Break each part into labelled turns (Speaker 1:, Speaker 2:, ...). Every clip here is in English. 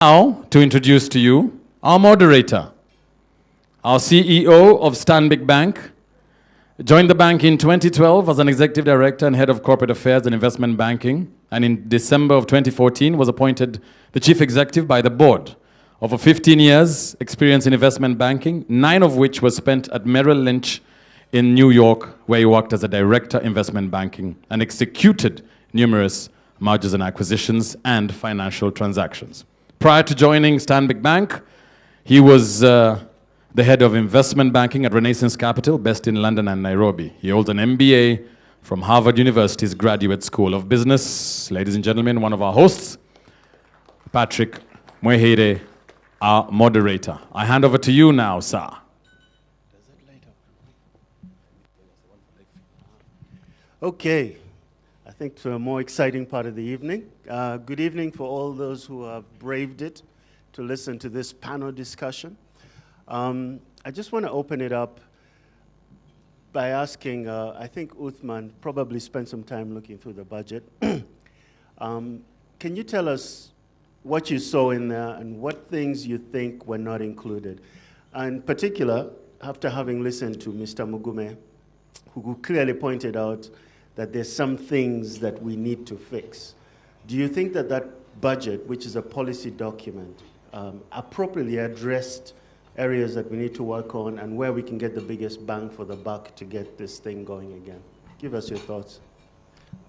Speaker 1: Now, to introduce to you our moderator, our CEO of Stanbic Bank, joined the bank in 2012 as an executive director and head of corporate affairs and investment banking, and in December of 2014 was appointed the chief executive by the board. Over 15 years experience in investment banking, 9 of which was spent at Merrill Lynch in New York, where he worked as a director investment banking and executed numerous mergers and acquisitions and financial transactions. Prior to joining Stanbic Bank, he was the head of investment banking at Renaissance Capital, based in London and Nairobi. He holds an MBA from Harvard University's Graduate School of Business. Ladies and gentlemen, one of our hosts, Patrick Mwehere, our moderator. I hand over to you now, sir.
Speaker 2: Okay, I think to a more exciting part of the evening. Good evening for all those who have braved it to listen to this panel discussion. I just want to open it up by asking, I think Uthman probably spent some time looking through the budget. Can you tell us what you saw in there and what things you think were not included? And in particular, after having listened to Mr. Mugume, who clearly pointed out that there's some things that we need to fix. Do you think that that budget, which is a policy document, appropriately addressed areas that we need to work on and where we can get the biggest bang for the buck to get this thing going again? Give us your thoughts.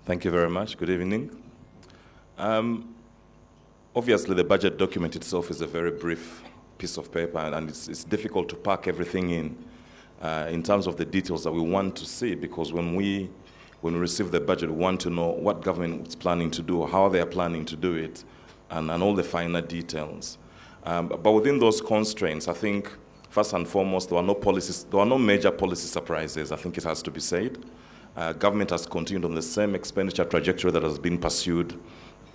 Speaker 3: Thank you very much. Good evening. Obviously, the budget document itself is a very brief piece of paper, and it's difficult to pack everything in terms of the details that we want to see, because when we receive the budget, we want to know what government is planning to do, how they are planning to do it, and all the finer details. But within those constraints, I think, first and foremost, there are no major policy surprises, I think it has to be said. Government has continued on the same expenditure trajectory that has been pursued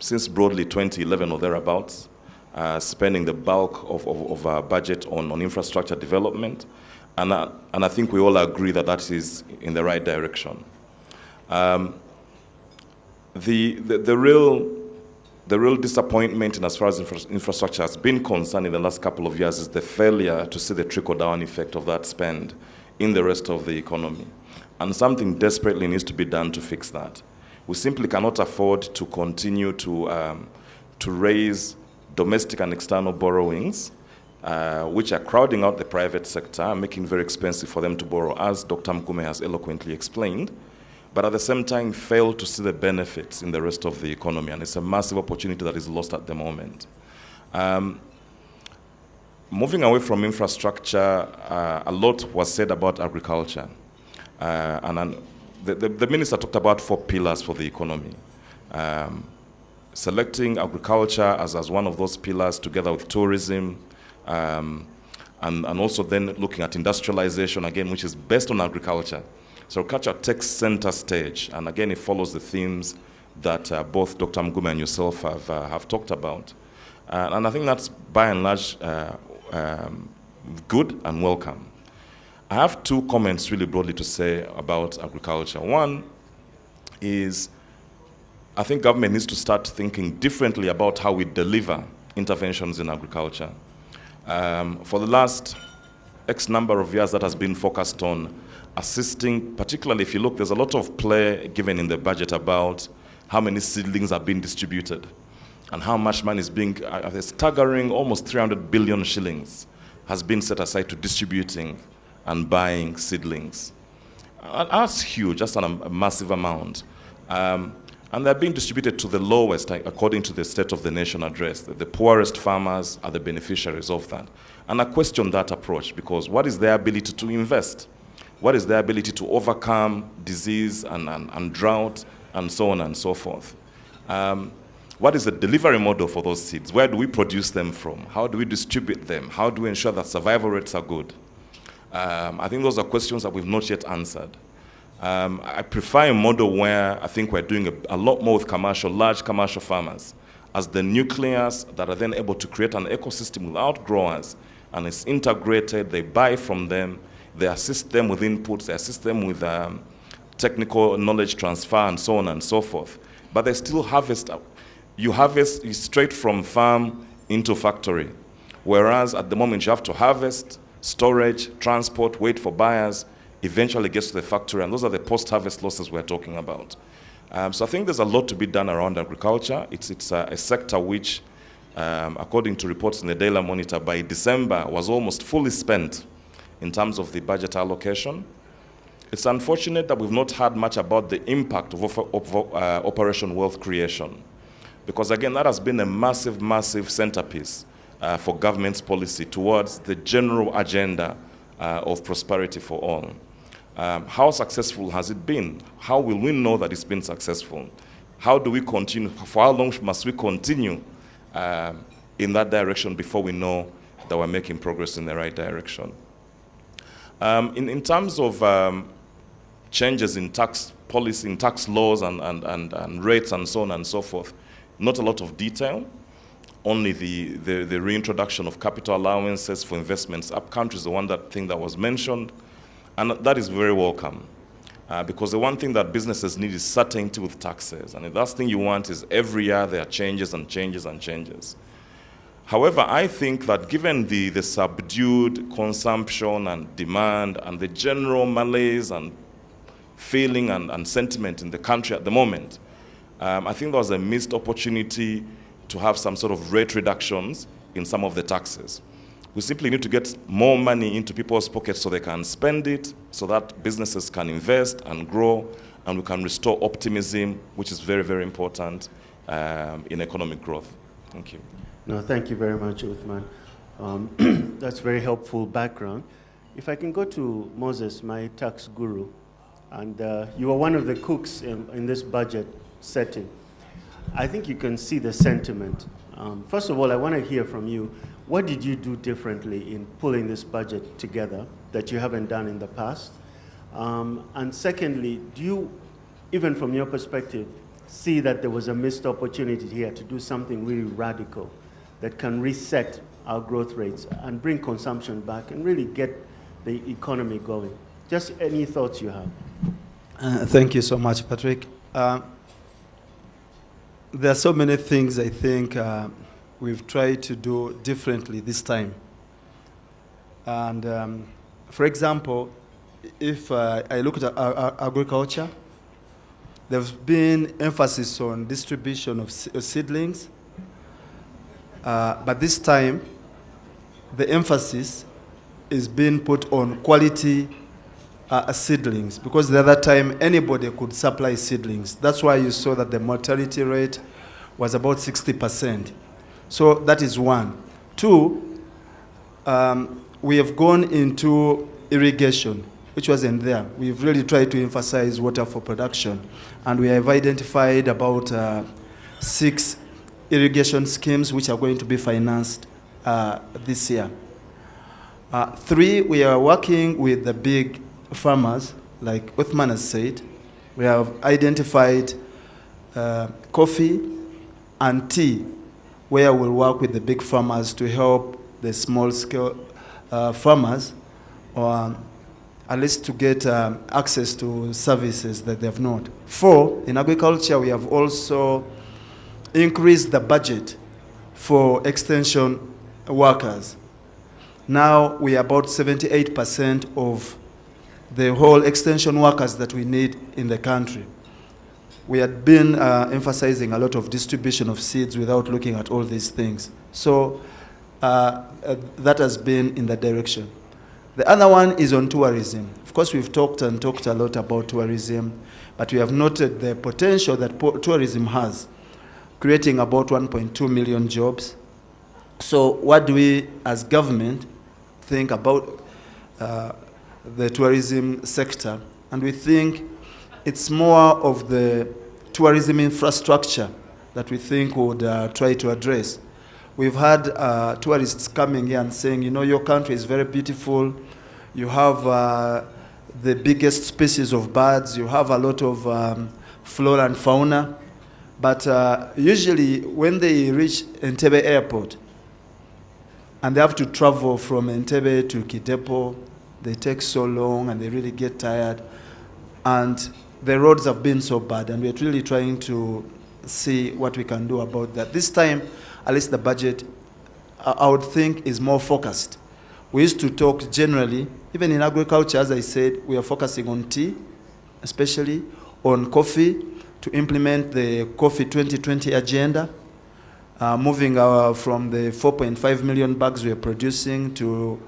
Speaker 3: since broadly 2011 or thereabouts, spending the bulk of our budget on infrastructure development. And I think we all agree that that is in the right direction. The real disappointment in as far as infrastructure has been concerned in the last couple of years is the failure to see the trickle-down effect of that spend in the rest of the economy. And something desperately needs to be done to fix that. We simply cannot afford to continue to raise domestic and external borrowings, which are crowding out the private sector, making it very expensive for them to borrow, as Dr. Mkume has eloquently explained, but at the same time fail to see the benefits in the rest of the economy, and it's a massive opportunity that is lost at the moment. Moving away from infrastructure, a lot was said about agriculture, and the minister talked about 4 pillars for the economy. Selecting agriculture as one of those pillars together with tourism, and also then looking at industrialization again, which is based on agriculture. So agriculture takes center stage, and again it follows the themes that both Dr. Mgume and yourself have talked about. And I think that's by and large good and welcome. I have 2 comments really broadly to say about agriculture. One is, I think government needs to start thinking differently about how we deliver interventions in agriculture. For the last X number of years, that has been focused on assisting, particularly if you look, there's a lot of play given in the budget about how many seedlings are being distributed and how much money is being, a staggering almost 300 billion shillings has been set aside to distributing and buying seedlings. That's huge, that's a massive amount. And they're being distributed to the lowest, according to the State of the Nation address. The poorest farmers are the beneficiaries of that. And I question that approach, because what is their ability to invest? What is their ability to overcome disease and drought and so on and so forth? What is the delivery model for those seeds? Where do we produce them from? How do we distribute them? How do we ensure that survival rates are good? I think those are questions that we've not yet answered. I prefer a model where I think we're doing a lot more with large commercial farmers as the nucleus that are then able to create an ecosystem without growers, and it's integrated, they buy from them, they assist them with inputs, they assist them with technical knowledge transfer and so on and so forth. But they still harvest. You harvest straight from farm into factory. Whereas at the moment you have to harvest, storage, transport, wait for buyers, eventually gets to the factory, and those are the post-harvest losses we're talking about. So I think there's a lot to be done around agriculture. It's a sector which, according to reports in the Daily Monitor, by December was almost fully spent in terms of the budget allocation. It's unfortunate that we've not heard much about the impact of Operation Wealth Creation, because again, that has been a massive, massive centerpiece for government's policy towards the general agenda of prosperity for all. How successful has it been? How will we know that it's been successful? How do we continue? For how long must we continue in that direction before we know that we're making progress in the right direction? In terms of changes in tax policy, in tax laws and rates and so on and so forth, not a lot of detail. Only the reintroduction of capital allowances for investments up country is the one thing that was mentioned, and that is very welcome, because the one thing that businesses need is certainty with taxes, and the last thing you want is every year there are changes and changes and changes. However, I think that given the subdued consumption and demand and the general malaise and feeling and sentiment in the country at the moment, I think there was a missed opportunity to have some sort of rate reductions in some of the taxes. We simply need to get more money into people's pockets so they can spend it, so that businesses can invest and grow, and we can restore optimism, which is very, very important in economic growth. Thank you.
Speaker 2: No, thank you very much, Uthman. That's very helpful background. If I can go to Moses, my tax guru, and you are one of the cooks in this budget setting. I think you can see the sentiment. First of all, I want to hear from you. What did you do differently in pulling this budget together that you haven't done in the past? And secondly, do you, even from your perspective, see that there was a missed opportunity here to do something really radical that can reset our growth rates and bring consumption back and really get the economy going? Just any thoughts you have.
Speaker 4: Thank you so much, Patrick. There are so many things I think we've tried to do differently this time. And for example, if I look at agriculture, there's been emphasis on distribution of seedlings, but this time the emphasis is being put on quality seedlings, because the other time anybody could supply seedlings. That's why you saw that the mortality rate was about 60%. So that is one. Two, we have gone into irrigation, which wasn't there. We've really tried to emphasize water for production, and we have identified about 6 irrigation schemes which are going to be financed this year. 3, we are working with the big farmers, like Uthman has said. We have identified coffee and tea, where we'll work with the big farmers to help the small-scale farmers, or at least to get access to services that they have not. 4, in agriculture, we have also increased the budget for extension workers. Now we are about 78% of the whole extension workers that we need in the country. We had been emphasizing a lot of distribution of seeds without looking at all these things. So that has been in that direction. The other one is on tourism. Of course, we've talked a lot about tourism, but we have noted the potential that tourism has, creating about 1.2 million jobs. So what do we, as government, think about the tourism sector? And we think it's more of the tourism infrastructure that we think would try to address. We've had tourists coming here and saying, you know, your country is very beautiful. You have the biggest species of birds. You have a lot of flora and fauna. But usually when they reach Entebbe Airport and they have to travel from Entebbe to Kidepo, they take so long and they really get tired. And the roads have been so bad, and we're really trying to see what we can do about that. This time, at least the budget I would think is more focused. We used to talk generally, even in agriculture, as I said, we are focusing on tea, especially on coffee, to implement the Coffee 2020 agenda, moving from the 4.5 million bags we are producing to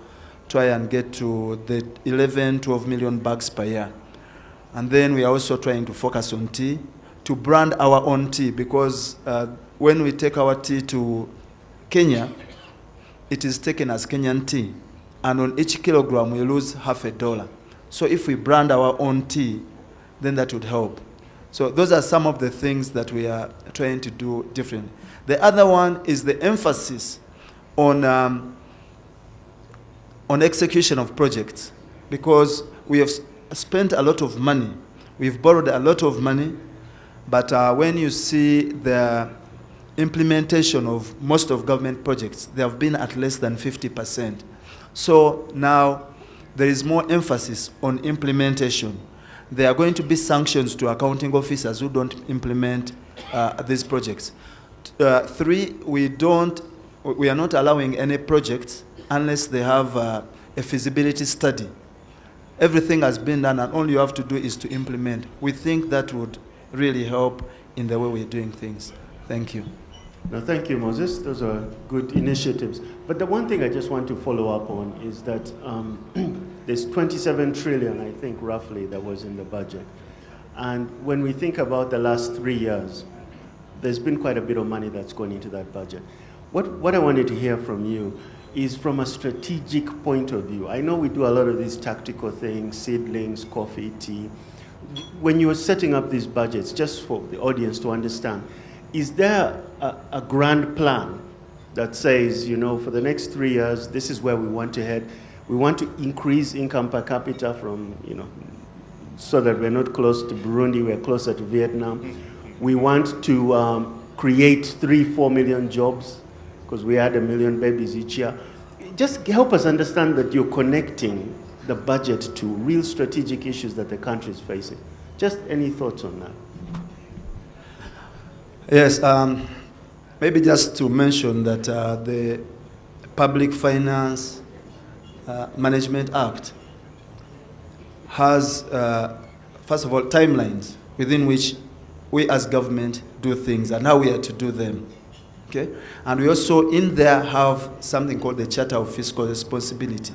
Speaker 4: try and get to the 11, 12 million bags per year. And then we are also trying to focus on tea, to brand our own tea, because when we take our tea to Kenya, it is taken as Kenyan tea. And on each kilogram, we lose $0.50. So if we brand our own tea, then that would help. So those are some of the things that we are trying to do differently. The other one is the emphasis on execution of projects, because we have spent a lot of money. We've borrowed a lot of money, but when you see the implementation of most of government projects, they have been at less than 50%. So now there is more emphasis on implementation. There are going to be sanctions to accounting officers who don't implement these projects. 3, we are not allowing any projects unless they have a feasibility study. Everything has been done, and all you have to do is to implement. We think that would really help in the way we're doing things. Thank you.
Speaker 2: No, thank you, Moses. Those are good initiatives. But the one thing I just want to follow up on is that there's 27 trillion, I think, roughly, that was in the budget. And when we think about the last 3 years, there's been quite a bit of money that's gone into that budget. What I wanted to hear from you is from a strategic point of view. I know we do a lot of these tactical things, seedlings, coffee, tea. When you are setting up these budgets, just for the audience to understand, is there a grand plan that says, you know, for the next 3 years, this is where we want to head? We want to increase income per capita from, you know, so that we're not close to Burundi, we're closer to Vietnam. We want to create 3-4 million jobs, because we had 1 million babies each year. Just help us understand that you're connecting the budget to real strategic issues that the country is facing. Just any thoughts on that?
Speaker 4: Yes, maybe just to mention that the Public Finance Management Act has, first of all, timelines within which we as government do things and how we are to do them. Okay? And we also in there have something called the Charter of Fiscal Responsibility,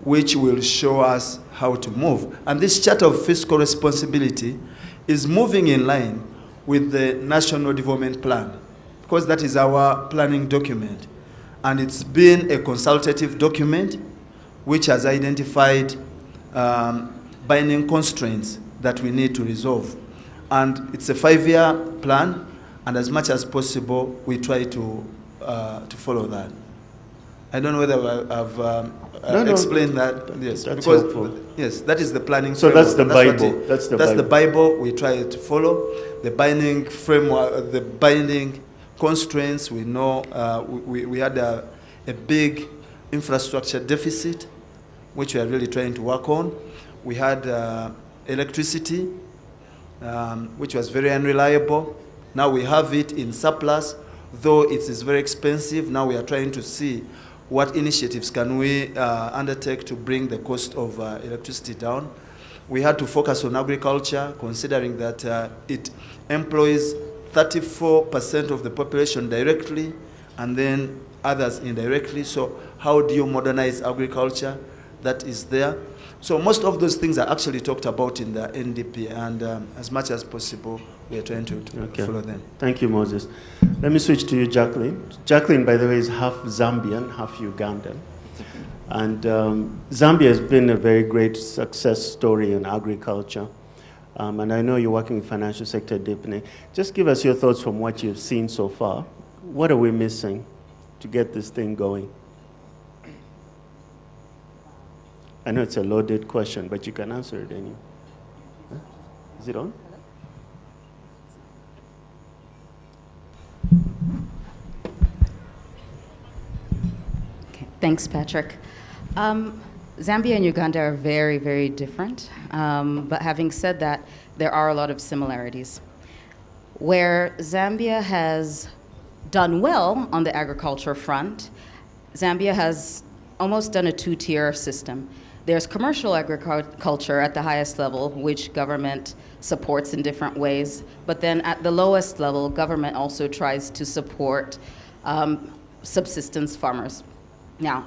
Speaker 4: which will show us how to move. And this Charter of Fiscal Responsibility is moving in line with the National Development Plan, because that is our planning document. And it's been a consultative document which has identified binding constraints that we need to resolve. And it's a 5-year plan, and as much as possible, we try to follow that. I don't know whether I've explained that. Yes,
Speaker 2: that's
Speaker 4: because
Speaker 2: helpful.
Speaker 4: Yes, that is the planning.
Speaker 2: So
Speaker 4: framework.
Speaker 2: that's the Bible. That's
Speaker 4: the Bible. We try to follow the binding framework, the binding constraints. We know we had a big infrastructure deficit, which we are really trying to work on. We had electricity, which was very unreliable. Now we have it in surplus, though it is very expensive. Now we are trying to see what initiatives can we undertake to bring the cost of electricity down. We had to focus on agriculture, considering that it employs 34% of the population directly, and then others indirectly. So how do you modernize agriculture? That is there. So most of those things are actually talked about in the NDP, and as much as possible, we are trying to follow them.
Speaker 2: Thank you, Moses. Let me switch to you, Jacqueline. Jacqueline, by the way, is half Zambian, half Ugandan. And Zambia has been a very great success story in agriculture. And I know you're working with financial sector deepening. Just give us your thoughts from what you've seen so far. What are we missing to get this thing going? I know it's a loaded question, but you can answer it anyway. Huh? Is it on?
Speaker 5: Okay. Thanks, Patrick. Zambia and Uganda are very, very different. But having said that, there are a lot of similarities. Where Zambia has done well on the agriculture front Zambia has almost done a two-tier system. There's commercial agriculture at the highest level, which government supports in different ways. But then at the lowest level, government also tries to support subsistence farmers. Now,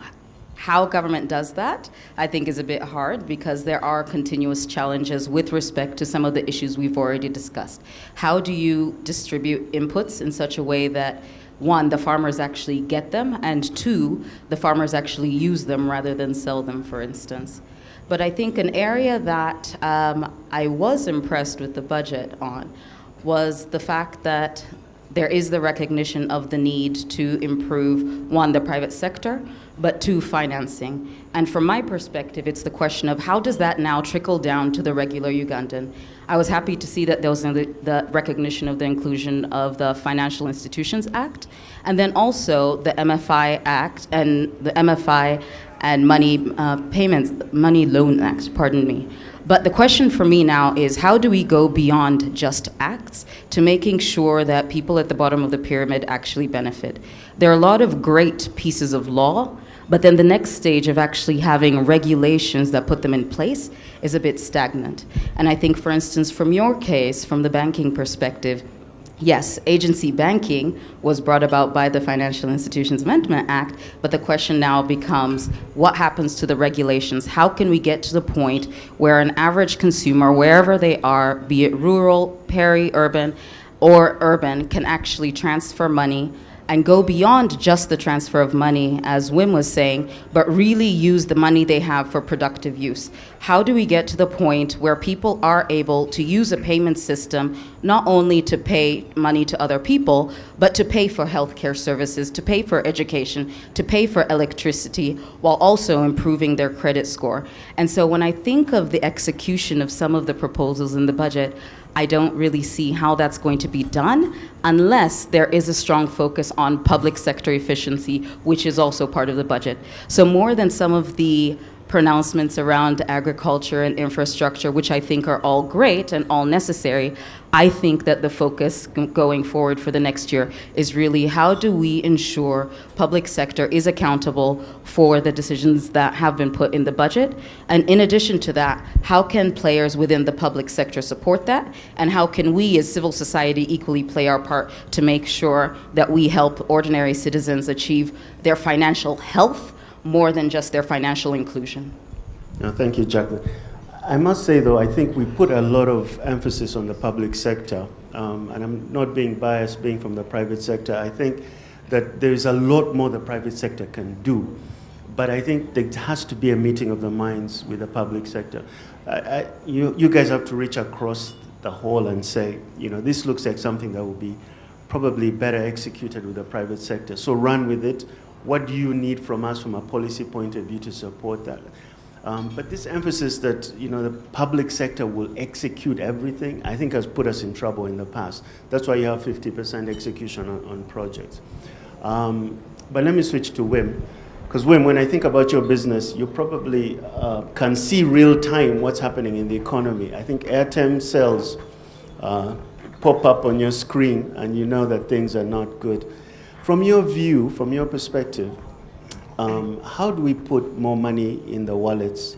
Speaker 5: how government does that, I think, is a bit hard because there are continuous challenges with respect to some of the issues we've already discussed. How do you distribute inputs in such a way that, one, the farmers actually get them, and two, the farmers actually use them rather than sell them, for instance. But I think an area that I was impressed with the budget on was the fact that there is the recognition of the need to improve, one, the private sector, but two, financing. And from my perspective, it's the question of how does that now trickle down to the regular Ugandan? I was happy to see that there was the recognition of the inclusion of the Financial Institutions Act, and then also the MFI Act and the MFI and Money Loan Act, pardon me. But the question for me now is how do we go beyond just acts to making sure that people at the bottom of the pyramid actually benefit? There are a lot of great pieces of law, but then the next stage of actually having regulations that put them in place is a bit stagnant. And I think, for instance, from your case, from the banking perspective, yes, agency banking was brought about by the Financial Institutions Amendment Act, but the question now becomes what happens to the regulations? How can we get to the point where an average consumer, wherever they are, be it rural, peri-urban, or urban, can actually transfer money and go beyond just the transfer of money, as Wim was saying, but really use the money they have for productive use? How do we get to the point where people are able to use a payment system not only to pay money to other people, but to pay for healthcare services, to pay for education, to pay for electricity, while also improving their credit score? And so when I think of the execution of some of the proposals in the budget, I don't really see how that's going to be done unless there is a strong focus on public sector efficiency, which is also part of the budget. So more than some of the pronouncements around agriculture and infrastructure, which I think are all great and all necessary, I think that the focus going forward for the next year is really how do we ensure public sector is accountable for the decisions that have been put in the budget? And in addition to that, how can players within the public sector support that? And how can we as civil society equally play our part to make sure that we help ordinary citizens achieve their financial health more than just their financial inclusion?
Speaker 2: No, thank you, Jacqueline. I must say, though, I think we put a lot of emphasis on the public sector, and I'm not being biased being from the private sector. I think that there is a lot more the private sector can do, but I think there has to be a meeting of the minds with the public sector. You guys have to reach across the hall and say, you know, this looks like something that will be probably better executed with the private sector, so run with it. What do you need from us from a policy point of view to support that? But this emphasis that, you know, the public sector will execute everything, I think has put us in trouble in the past. That's why you have 50% execution on projects. But let me switch to Wim. Because Wim, when I think about your business, you probably can see real time what's happening in the economy. I think airtime sales pop up on your screen and you know that things are not good. From your view, from your perspective, how do we put more money in the wallets?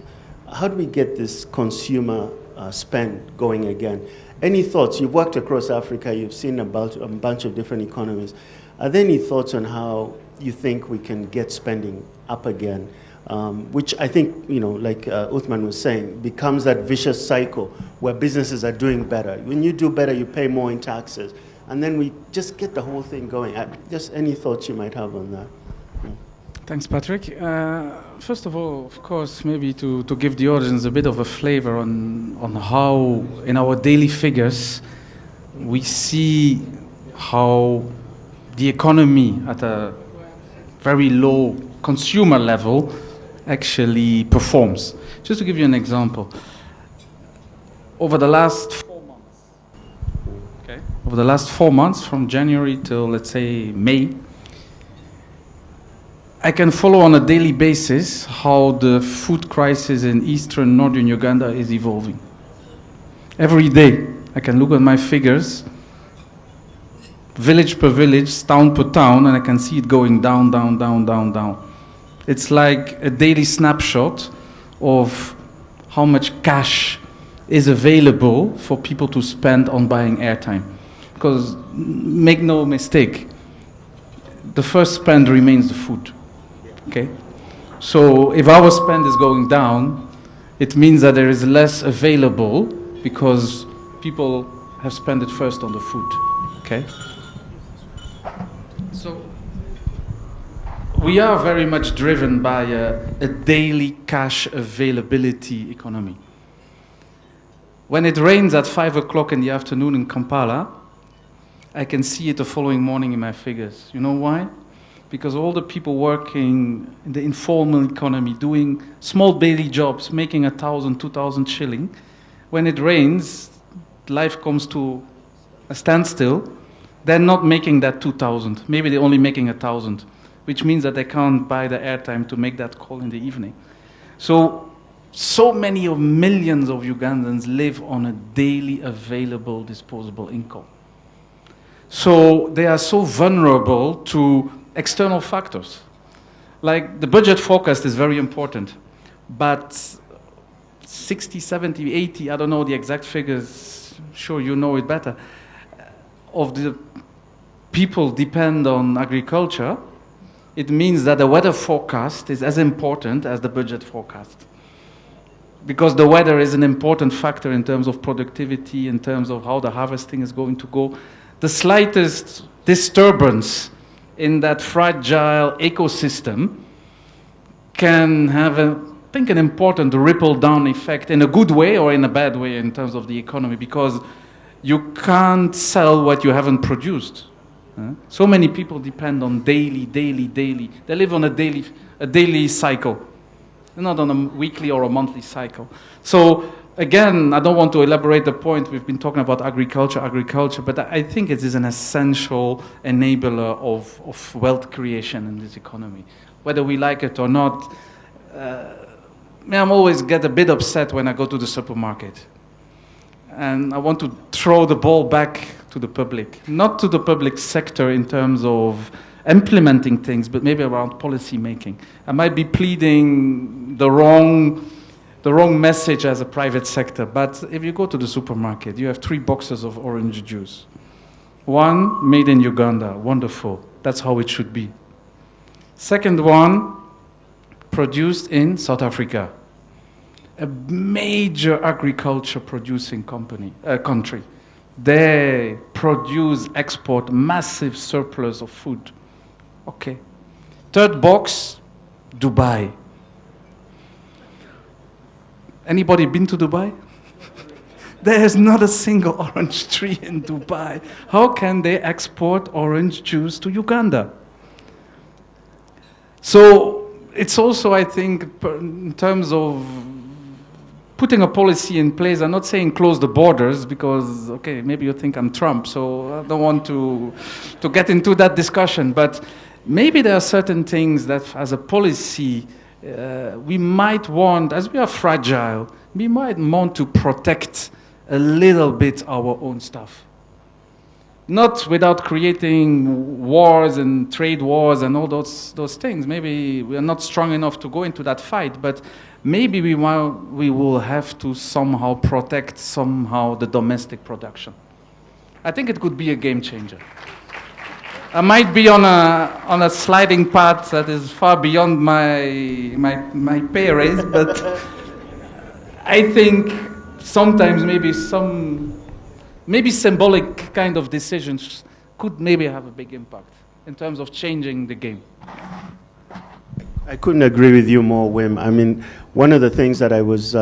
Speaker 2: How do we get this consumer spend going again? Any thoughts? You've worked across Africa, you've seen about a bunch of different economies. Are there any thoughts on how you think we can get spending up again? Which I think, you know, like Uthman was saying, becomes that vicious cycle where businesses are doing better. When you do better, you pay more in taxes. And then we just get the whole thing going. Just any thoughts you might have on that?
Speaker 6: Thanks, Patrick. First of all, of course, maybe to give the audience a bit of a flavor on how, in our daily figures, we see how the economy at a very low consumer level actually performs. Just to give you an example, over the last 4 months, over the last 4 months, from January till, let's say, May, I can follow on a daily basis how the food crisis in eastern northern Uganda is evolving. Every day, I can look at my figures, village per village, town per town, and I can see it going down, down, down, down, down. It's like a daily snapshot of how much cash is available for people to spend on buying airtime. Because make no mistake, the first spend remains the food. Okay? So if our spend is going down, it means that there is less available because people have spent it first on the food. Okay? So we are very much driven by a daily cash availability economy. When it rains at 5 o'clock in the afternoon in Kampala, I can see it the following morning in my figures. You know why? Because all the people working in the informal economy, doing small daily jobs, making 1,000, 2,000 shilling, when it rains, life comes to a standstill, they're not making that 2,000. Maybe they're only making 1,000, which means that they can't buy the airtime to make that call in the evening. So many of millions of Ugandans live on a daily available disposable income. So they are so vulnerable to external factors. Like the budget forecast is very important, but 60, 70, 80, I don't know the exact figures, sure you know it better, of the people depend on agriculture. It means that the weather forecast is as important as the budget forecast. Because the weather is an important factor in terms of productivity, in terms of how the harvesting is going to go. The slightest disturbance in that fragile ecosystem can have, I think, an important ripple down effect in a good way or in a bad way in terms of the economy, because you can't sell what you haven't produced. So many people depend on daily. They live on a daily cycle, not on a weekly or a monthly cycle. So again, I don't want to elaborate the point. We've been talking about agriculture, but I think it is an essential enabler of wealth creation in this economy. Whether we like it or not, I'm always get a bit upset when I go to the supermarket. And I want to throw the ball back to the public, not to the public sector in terms of implementing things, but maybe around policy making. I might be pleading the wrong message as a private sector, but if you go to the supermarket, you have 3 boxes of orange juice. One, made in Uganda, wonderful. That's how it should be. Second one, produced in South Africa, a major agriculture producing country. They produce, export massive surplus of food. Okay. Third box, Dubai. Anybody been to Dubai? There is not a single orange tree in Dubai. How can they export orange juice to Uganda? So it's also, I think, in terms of putting a policy in place, I'm not saying close the borders because, okay, maybe you think I'm Trump, so I don't want to get into that discussion, but maybe there are certain things that as a policy we might want, as we are fragile, we might want to protect a little bit our own stuff. Not without creating wars and trade wars and all those things. Maybe we are not strong enough to go into that fight, but maybe we will have to somehow protect the domestic production. I think it could be a game changer. I might be on a sliding path that is far beyond my pay raise, but I think sometimes maybe symbolic kind of decisions could maybe have a big impact in terms of changing the game.
Speaker 2: I couldn't agree with you more, Wim. I mean, one of the things that I was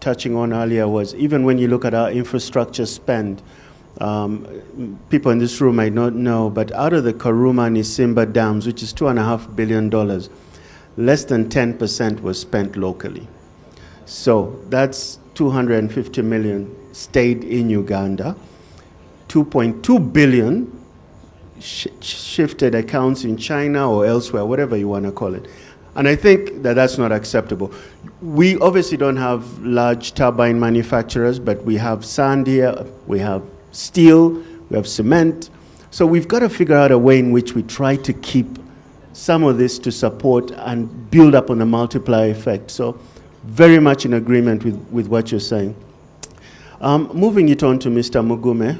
Speaker 2: touching on earlier was even when you look at our infrastructure spend, people in this room might not know, but out of the Karuma and Isimba dams, which is $2.5 billion, less than 10% was spent locally. So that's 250 million stayed in Uganda. 2.2 billion shifted accounts in China or elsewhere, whatever you want to call it. And I think that that's not acceptable. We obviously don't have large turbine manufacturers, but we have sand here, we have steel, we have cement. So we've got to figure out a way in which we try to keep some of this to support and build up on the multiplier effect. So very much in agreement with what you're saying. Moving it on to Mr. Mugume,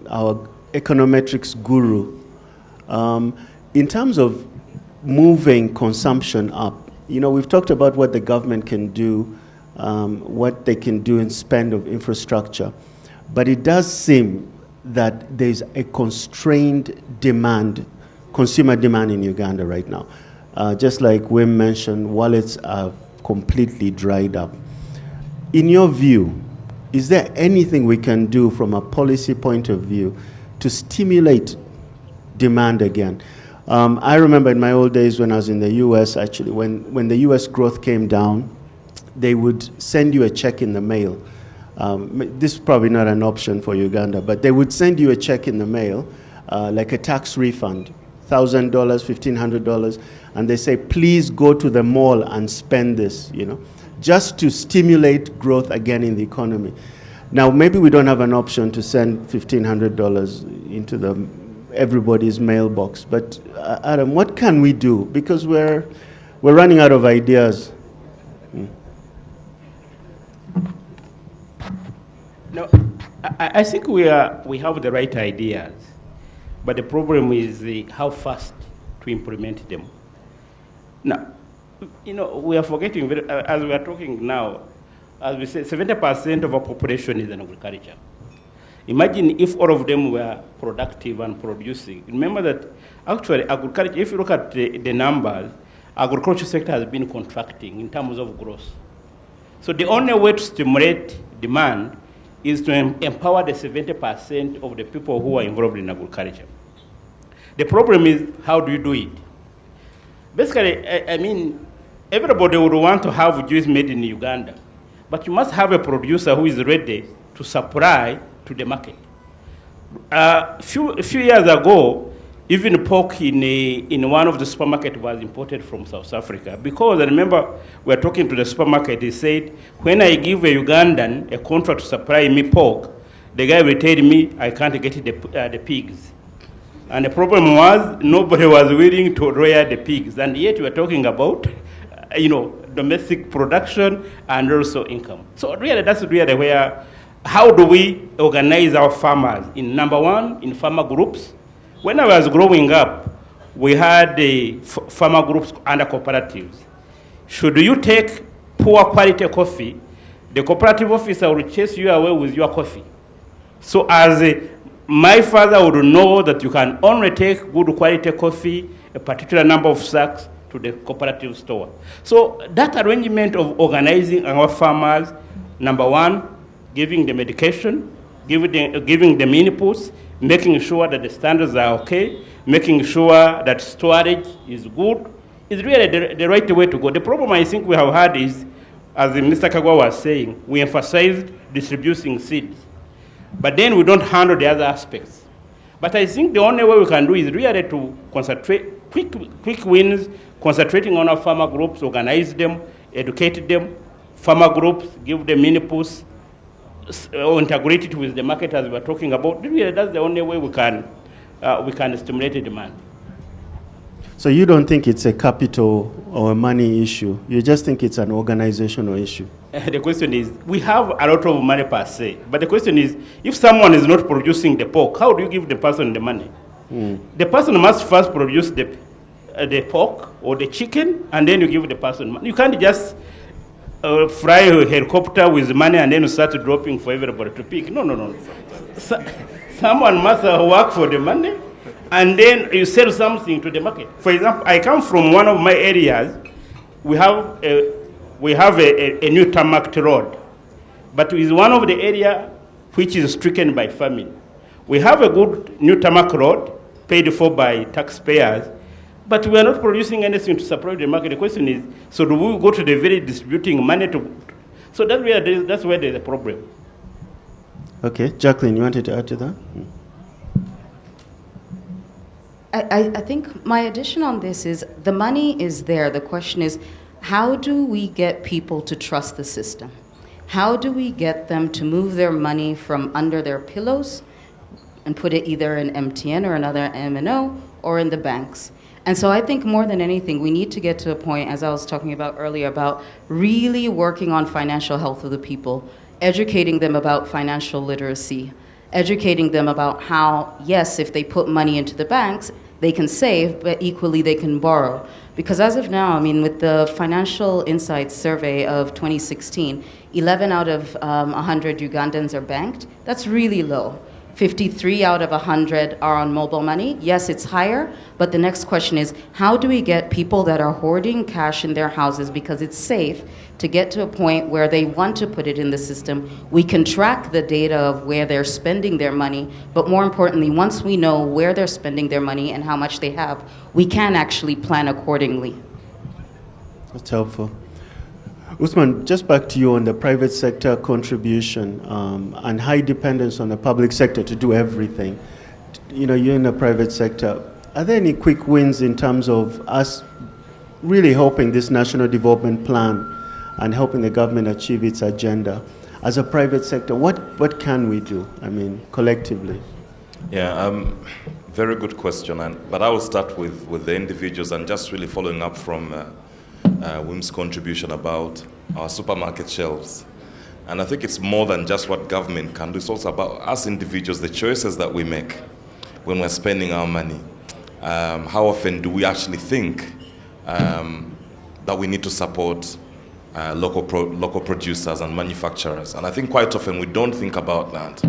Speaker 2: our econometrics guru. In terms of moving consumption up, you know, we've talked about what the government can do, what they can do in spend of infrastructure, but it does seem that there's a constrained demand, consumer demand in Uganda right now. Just like Wim mentioned, wallets are completely dried up. In your view, is there anything we can do from a policy point of view to stimulate demand again? I remember in my old days when I was in the US, actually, when the US growth came down, they would send you a check in the mail. This is probably not an option for Uganda, but they would send you a check in the mail, like a tax refund, $1,000, $1,500, and they say, please go to the mall and spend this, you know, just to stimulate growth again in the economy. Now, maybe we don't have an option to send $1,500 into everybody's mailbox, but Adam, what can we do? Because we're running out of ideas.
Speaker 7: No, I think we have the right ideas, but the problem is how fast to implement them. Now, you know, we are forgetting, as we are talking now, as we said, 70% of our population is in agriculture. Imagine if all of them were productive and producing. Remember that actually agriculture, if you look at the numbers, agriculture sector has been contracting in terms of growth. So the only way to stimulate demand is to empower the 70% of the people who are involved in agriculture. The problem is, how do you do it? Basically, I mean, everybody would want to have juice made in Uganda, but you must have a producer who is ready to supply to the market. A few years ago, even pork in one of the supermarkets was imported from South Africa, because I remember we were talking to the supermarket, he said, when I give a Ugandan a contract to supply me pork, the guy will tell me I can't get the pigs. And the problem was nobody was willing to rear the pigs, and yet we are talking about you know, domestic production and also income. So really, that's really where, how do we organize our farmers? In number one, in farmer groups. When I was growing up, we had the farmer groups under cooperatives. Should you take poor quality coffee, the cooperative officer will chase you away with your coffee. So as my father would know that you can only take good quality coffee, a particular number of sacks, to the cooperative store. So that arrangement of organizing our farmers, number one, giving them education, giving them inputs, making sure that the standards are okay, making sure that storage is good, is really the right way to go. The problem I think we have had is, as Mr. Kagwa was saying, we emphasized distributing seeds, but then we don't handle the other aspects. But I think the only way we can do is really to concentrate, quick wins, concentrating on our farmer groups, organize them, educate them, farmer groups, give them inputs, integrate it with the market as we are talking about. Really, that's the only way we can stimulate the demand.
Speaker 2: So you don't think it's a capital or a money issue? You just think it's an organizational issue?
Speaker 7: The question is, we have a lot of money per se, but the question is, if someone is not producing the pork, how do you give the person the money? The person must first produce the pork or the chicken, and then you give the person money. You can't just fly a helicopter with money and then start dropping for everybody to pick. No. Someone must work for the money, and then you sell something to the market. For example, I come from one of my areas. We have a new tarmac road, but it is one of the area which is stricken by famine. We have a good new tarmac road paid for by taxpayers, but we are not producing anything to supply the market. The question is, so do we go to the village distributing money to? So that's where there's a problem.
Speaker 2: Okay, Jacqueline, you wanted to add to that?
Speaker 5: I think my addition on this is the money is there. The question is, how do we get people to trust the system? How do we get them to move their money from under their pillows and put it either in MTN or another MNO or in the banks? And so I think more than anything, we need to get to a point, as I was talking about earlier, about really working on financial health of the people, educating them about financial literacy, educating them about how, yes, if they put money into the banks, they can save, but equally they can borrow. Because as of now, I mean, with the Financial Insights survey of 2016, 11 out of 100 Ugandans are banked. That's really low. 53 out of 100 are on mobile money. Yes, it's higher, but the next question is, how do we get people that are hoarding cash in their houses because it's safe to get to a point where they want to put it in the system? We can track the data of where they're spending their money, but more importantly, once we know where they're spending their money and how much they have, we can actually plan accordingly.
Speaker 2: That's helpful. Usman, just back to you on the private sector contribution and high dependence on the public sector to do everything. You know, you're in the private sector. Are there any quick wins in terms of us really helping this national development plan and helping the government achieve its agenda? As a private sector, what can we do, I mean, collectively?
Speaker 3: Yeah, very good question. But I will start with the individuals and just really following up from Wim's contribution about our supermarket shelves. And I think it's more than just what government can do. It's also about us individuals, the choices that we make when we're spending our money. How often do we actually think that we need to support local producers and manufacturers? And I think quite often we don't think about that.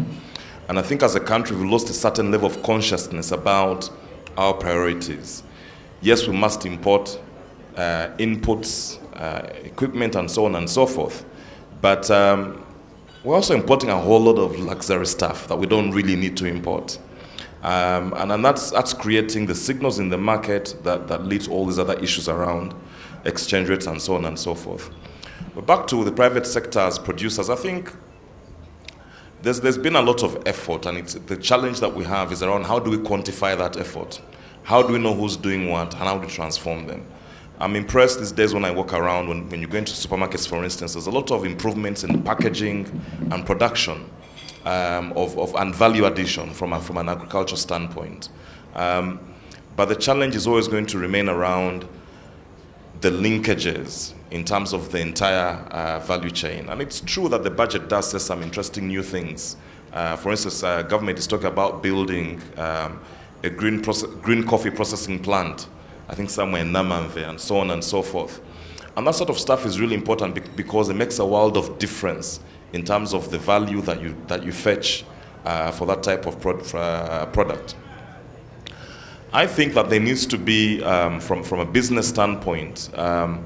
Speaker 3: And I think as a country, we've lost a certain level of consciousness about our priorities. Yes, we must import inputs, equipment, and so on and so forth. But we're also importing a whole lot of luxury stuff that we don't really need to import. And that's creating the signals in the market that lead to all these other issues around exchange rates and so on and so forth. But back to the private sector as producers, I think there's been a lot of effort, and the challenge that we have is around how do we quantify that effort? How do we know who's doing what, and how do we transform them? I'm impressed these days when I walk around, when you go into supermarkets, for instance, there's a lot of improvements in packaging and production and value addition from an agriculture standpoint. But the challenge is always going to remain around the linkages in terms of the entire value chain. And it's true that the budget does say some interesting new things. For instance, government is talking about building a green coffee processing plant, I think somewhere in Namamve, and so on and so forth. And that sort of stuff is really important because it makes a world of difference in terms of the value that you fetch for that type of product. I think that there needs to be, from a business standpoint, and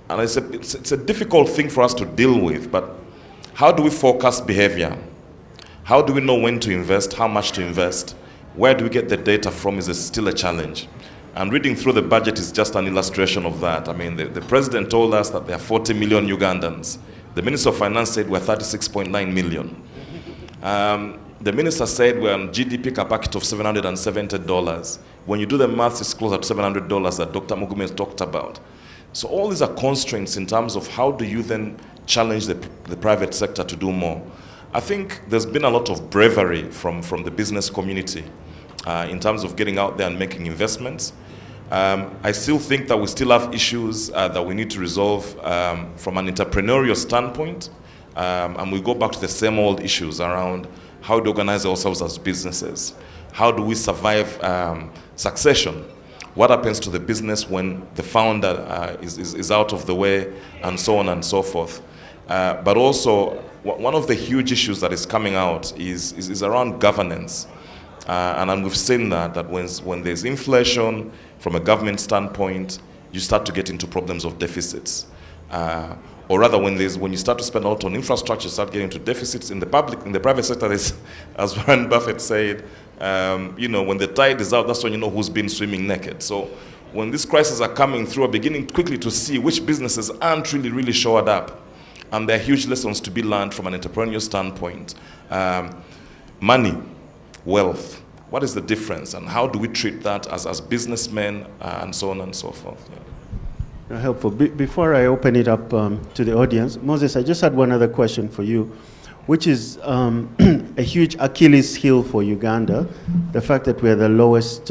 Speaker 3: it's a difficult thing for us to deal with, but how do we forecast behavior? How do we know when to invest, how much to invest? Where do we get the data from is still a challenge. And reading through the budget is just an illustration of that. I mean, the president told us that there are 40 million Ugandans. The Minister of Finance said we're 36.9 million. The minister said we're on GDP per capita of $770. When you do the math, it's closer to $700 that Dr. Mugume talked about. So all these are constraints in terms of how do you then challenge the private sector to do more. I think there's been a lot of bravery from the business community in terms of getting out there and making investments. I still think that we still have issues that we need to resolve from an entrepreneurial standpoint. And we go back to the same old issues around how to organize ourselves as businesses. How do we survive succession? What happens to the business when the founder is out of the way, and so on and so forth. But also, one of the huge issues that is coming out is around governance. And we've seen that when there's inflation, from a government standpoint, you start to get into problems of deficits. Or rather, when you start to spend a lot on infrastructure, you start getting into deficits. In the private sector, as Warren Buffett said, when the tide is out, that's when you know who's been swimming naked. So when these crises are coming through, we're beginning quickly to see which businesses aren't really shored up. And there are huge lessons to be learned from an entrepreneurial standpoint. Money, wealth, what is the difference? And how do we treat that as businessmen, and so on and so forth? Yeah.
Speaker 2: Helpful. Before I open it up to the audience, Moses, I just had one other question for you. which is a huge Achilles heel for Uganda, the fact that we're the lowest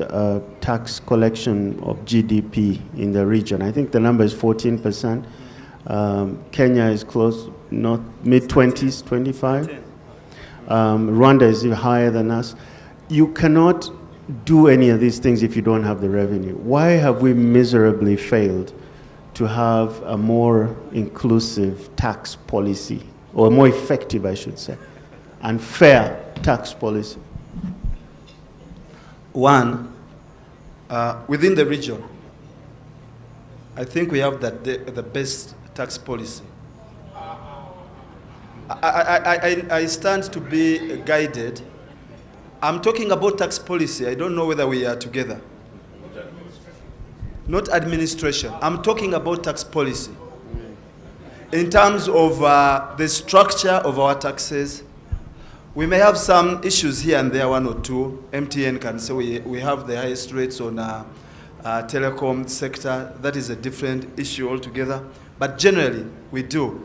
Speaker 2: tax collection of GDP in the region. I think the number is 14%. Kenya is close, not mid-20s, 25. Rwanda is even higher than us. You cannot do any of these things if you don't have the revenue. Why have we miserably failed to have a more inclusive tax policy, or more effective, I should say, and fair tax policy?
Speaker 4: One, within the region, I think we have the best tax policy. I stand to be guided. I'm talking about tax policy. I don't know whether we are together. Not administration. I'm talking about tax policy. In terms of the structure of our taxes, we may have some issues here and there, one or two. MTN can say we have the highest rates on telecom sector. That is a different issue altogether. But generally, we do.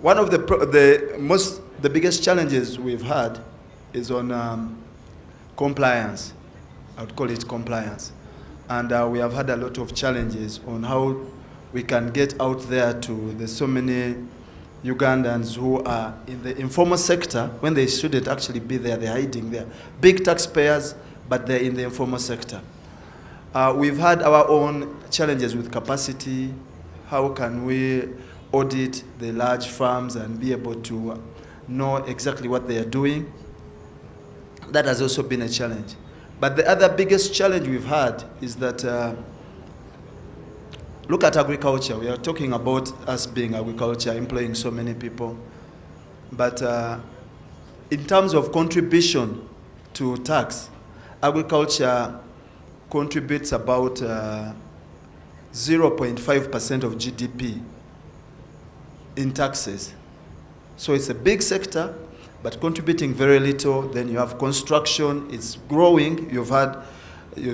Speaker 4: One of the biggest challenges we've had is on compliance. I would call it compliance. And we have had a lot of challenges on how we can get out there to the so many Ugandans who are in the informal sector when they shouldn't actually be there. They're hiding there. Big taxpayers, but they're in the informal sector. We've had our own challenges with capacity. How can we audit the large firms and be able to know exactly what they are doing? That has also been a challenge. But the other biggest challenge we've had is that, look at agriculture. We are talking about us being agriculture, employing so many people. But in terms of contribution to tax, agriculture contributes about 0.5% of GDP in taxes. So it's a big sector, but contributing very little. Then you have construction, it's growing. You've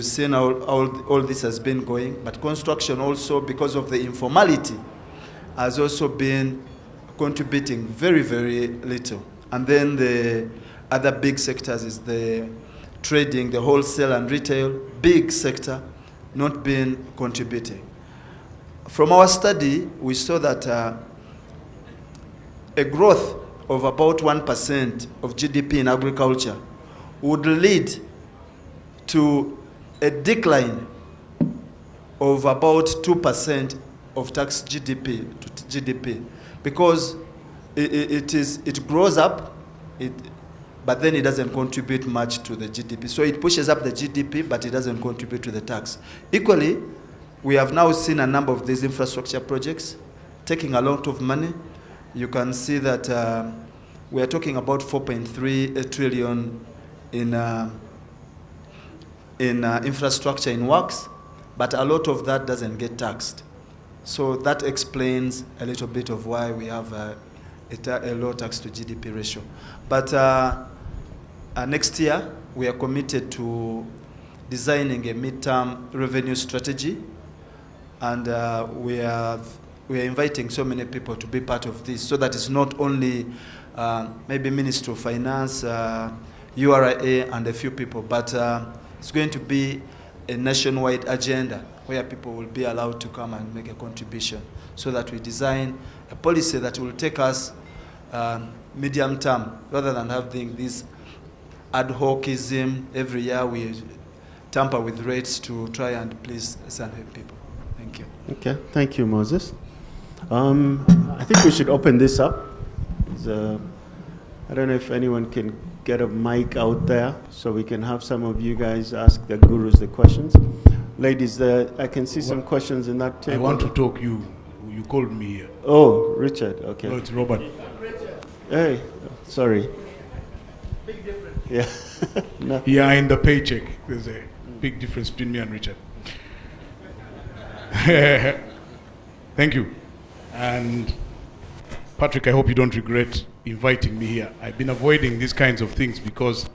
Speaker 4: seen how all this has been going. But construction also, because of the informality, has also been contributing very, very little. And then the other big sectors is the trading, the wholesale and retail, big sector, not been contributing. From our study, we saw that a growth of about 1% of GDP in agriculture would lead to a decline of about 2% of tax GDP to GDP, because it grows up, but then it doesn't contribute much to the GDP. So it pushes up the GDP, but it doesn't contribute to the tax. Equally, we have now seen a number of these infrastructure projects taking a lot of money. You can see that we are talking about 4.3 trillion in infrastructure in works, but a lot of that doesn't get taxed. So that explains a little bit of why we have a low tax to GDP ratio. But next year, we are committed to designing a midterm revenue strategy, and we are inviting so many people to be part of this, so that it's not only maybe Ministry of Finance, URA, and a few people, but it's going to be a nationwide agenda where people will be allowed to come and make a contribution, so that we design a policy that will take us medium term, rather than having this ad hocism. Every year we tamper with rates to try and please some people. Thank you.
Speaker 2: Okay, thank you, Moses. I think we should open this up. I don't know if anyone can get a mic out there so we can have some of you guys ask the gurus the questions. Ladies, I can see some questions in that table.
Speaker 8: I want to talk. You called me here.
Speaker 2: Oh, Richard, okay.
Speaker 8: No, it's Robert.
Speaker 2: Hey, sorry. Big difference. Yeah. No.
Speaker 8: Yeah, in the paycheck, there's a big difference between me and Richard. Thank you. And Patrick, I hope you don't regret inviting me here. I've been avoiding these kinds of things because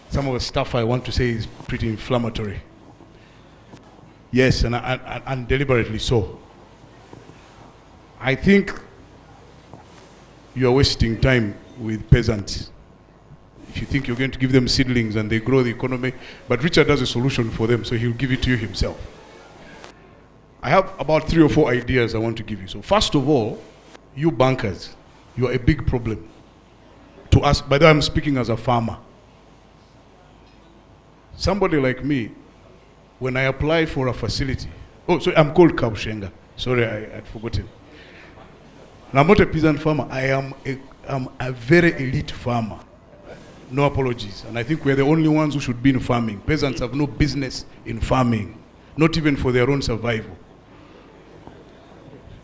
Speaker 8: some of the stuff I want to say is pretty inflammatory. Yes, and deliberately so. I think you are wasting time with peasants. If you think you're going to give them seedlings and they grow the economy, but Richard has a solution for them, so he'll give it to you himself. I have about 3 or 4 ideas I want to give you. So first of all, you bankers, you are a big problem to us. By the way, I'm speaking as a farmer. Somebody like me, when I apply for a facility, so I'm called Kabushenga. Sorry, I'd forgotten. Now, I'm not a peasant farmer. I'm a very elite farmer. No apologies. And I think we're the only ones who should be in farming. Peasants have no business in farming, not even for their own survival.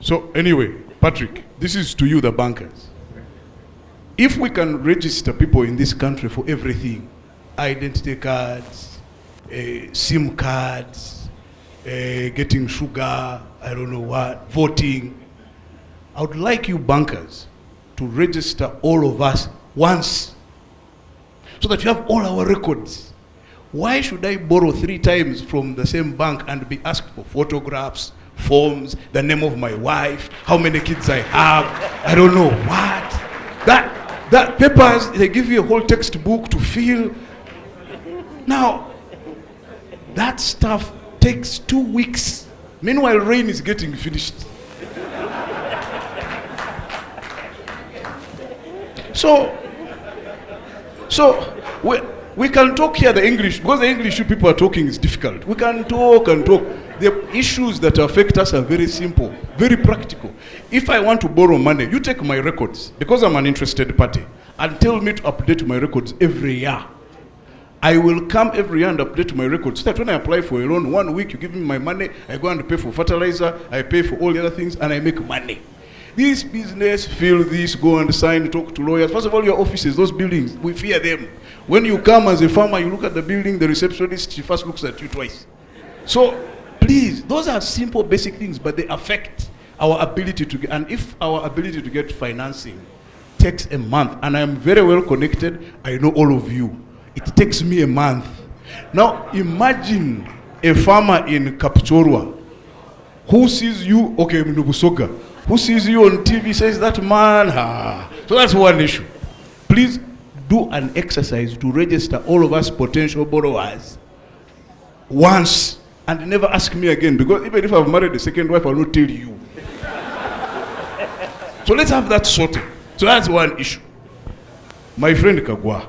Speaker 8: So anyway, Patrick, this is to you, the bankers. If we can register people in this country for everything, identity cards, SIM cards, getting sugar, I don't know what, voting, I would like you bankers to register all of us once, so that you have all our records. Why should I borrow 3 times from the same bank and be asked for photographs, forms, the name of my wife, how many kids I have, I don't know what. That papers, they give you a whole textbook to fill. Now, that stuff takes 2 weeks. Meanwhile, rain is getting finished. So we can talk here the English, because the English you people are talking is difficult. We can talk and talk. The issues that affect us are very simple, very practical. If I want to borrow money, you take my records, because I'm an interested party, and tell me to update my records every year. I will come every year and update my records, so that when I apply for a loan, 1 week you give me my money, I go and pay for fertilizer, I pay for all the other things, and I make money. This business, feel this, go and sign, talk to lawyers. First of all, your offices, those buildings, we fear them. When you come as a farmer, you look at the building, the receptionist, she first looks at you twice. So, please, those are simple, basic things, but they affect our ability to get, and if our ability to get financing takes a month, and I am very well connected, I know all of you, it takes me a month. Now, imagine a farmer in Kapchorwa who sees you, okay, Mnubusoga, who sees you on TV, says that man, So that's one issue. Please do an exercise to register all of us potential borrowers once, and never ask me again, because even if I've married a second wife, I will not tell you. So let's have that sorted. So that's one issue. My friend Kagwa,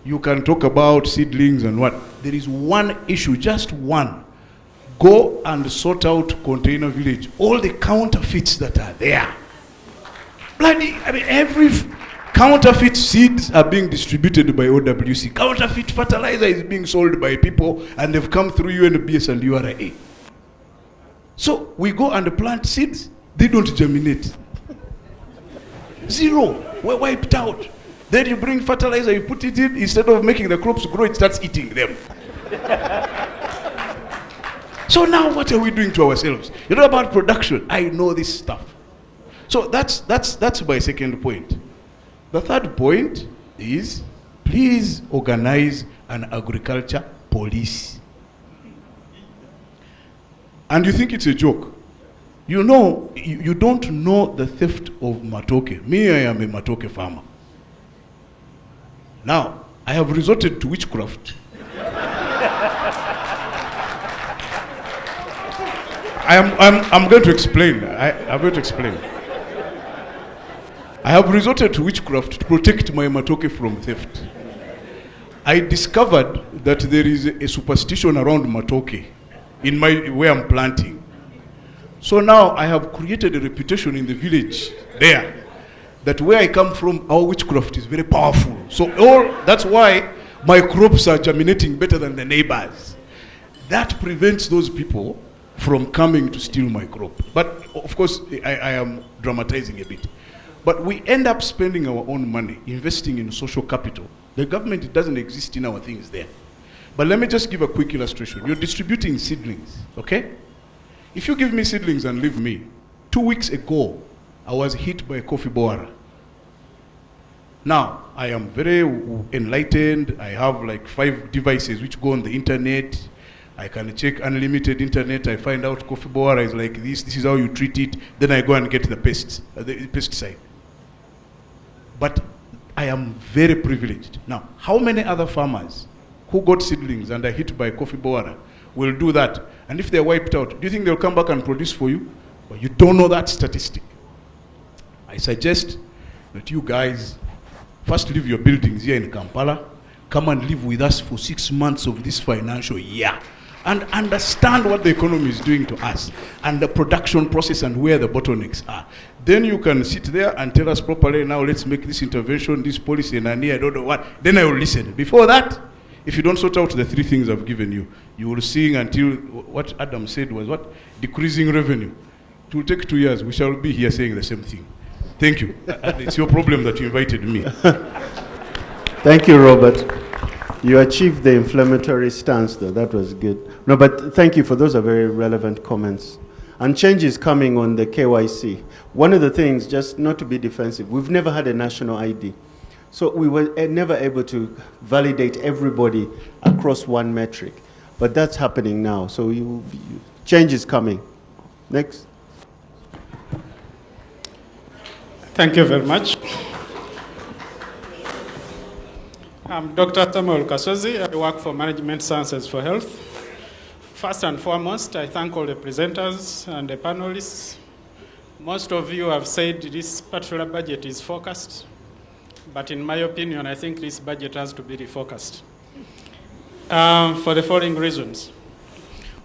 Speaker 8: you can talk about seedlings and what. There is one issue, just one. Go and sort out Container Village. All the counterfeits that are there. Bloody, I mean, every counterfeit seeds are being distributed by OWC. Counterfeit fertilizer is being sold by people, and they've come through UNBS and URA. So we go and plant seeds, they don't germinate. Zero, we're wiped out. Then you bring fertilizer, you put it in, instead of making the crops grow, it starts eating them. So now what are we doing to ourselves? You know about production, I know this stuff. So that's my second point. The third point is, please organize an agriculture police. And you think it's a joke. You know, you don't know the theft of matoke. Me, I am a matoke farmer. Now, I have resorted to witchcraft. I'm going to explain. I'm going to explain. I have resorted to witchcraft to protect my matoke from theft. I discovered that there is a superstition around matoke in where I'm planting. So now I have created a reputation in the village there that where I come from, our witchcraft is very powerful. So that's why my crops are germinating better than the neighbors. That prevents those people from coming to steal my crop. But of course, I am dramatizing a bit. But we end up spending our own money, investing in social capital. The government doesn't exist in our things there. But let me just give a quick illustration. You're distributing seedlings, okay? If you give me seedlings and leave me, 2 weeks ago, I was hit by a coffee borer. Now, I am very enlightened. I have like 5 devices which go on the internet. I can check unlimited internet. I find out coffee borer is like this. This is how you treat it. Then I go and get the pesticide. But I am very privileged. Now, how many other farmers who got seedlings and are hit by coffee borer will do that? And if they're wiped out, do you think they'll come back and produce for you? But you don't know that statistic. I suggest that you guys first leave your buildings here in Kampala, come and live with us for 6 months of this financial year, and understand what the economy is doing to us, and the production process and where the bottlenecks are. Then you can sit there and tell us properly, now let's make this intervention, this policy, and I don't know what. Then I will listen. Before that, if you don't sort out the 3 things I've given you, you will sing until what Adam said was what? Decreasing revenue. It will take 2 years. We shall be here saying the same thing. Thank you. It's your problem that you invited me.
Speaker 2: Thank you, Robert. You achieved the inflammatory stance, though. That was good. No, but thank you for those are very relevant comments. And change is coming on the KYC. One of the things, just not to be defensive, we've never had a national ID. So we were never able to validate everybody across one metric. But that's happening now. So change is coming. Next.
Speaker 9: Thank you very much. I'm Dr. Samuel Kasozi. I work for Management Sciences for Health. First and foremost, I thank all the presenters and the panelists. Most of you have said this particular budget is focused, but in my opinion, I think this budget has to be refocused for the following reasons.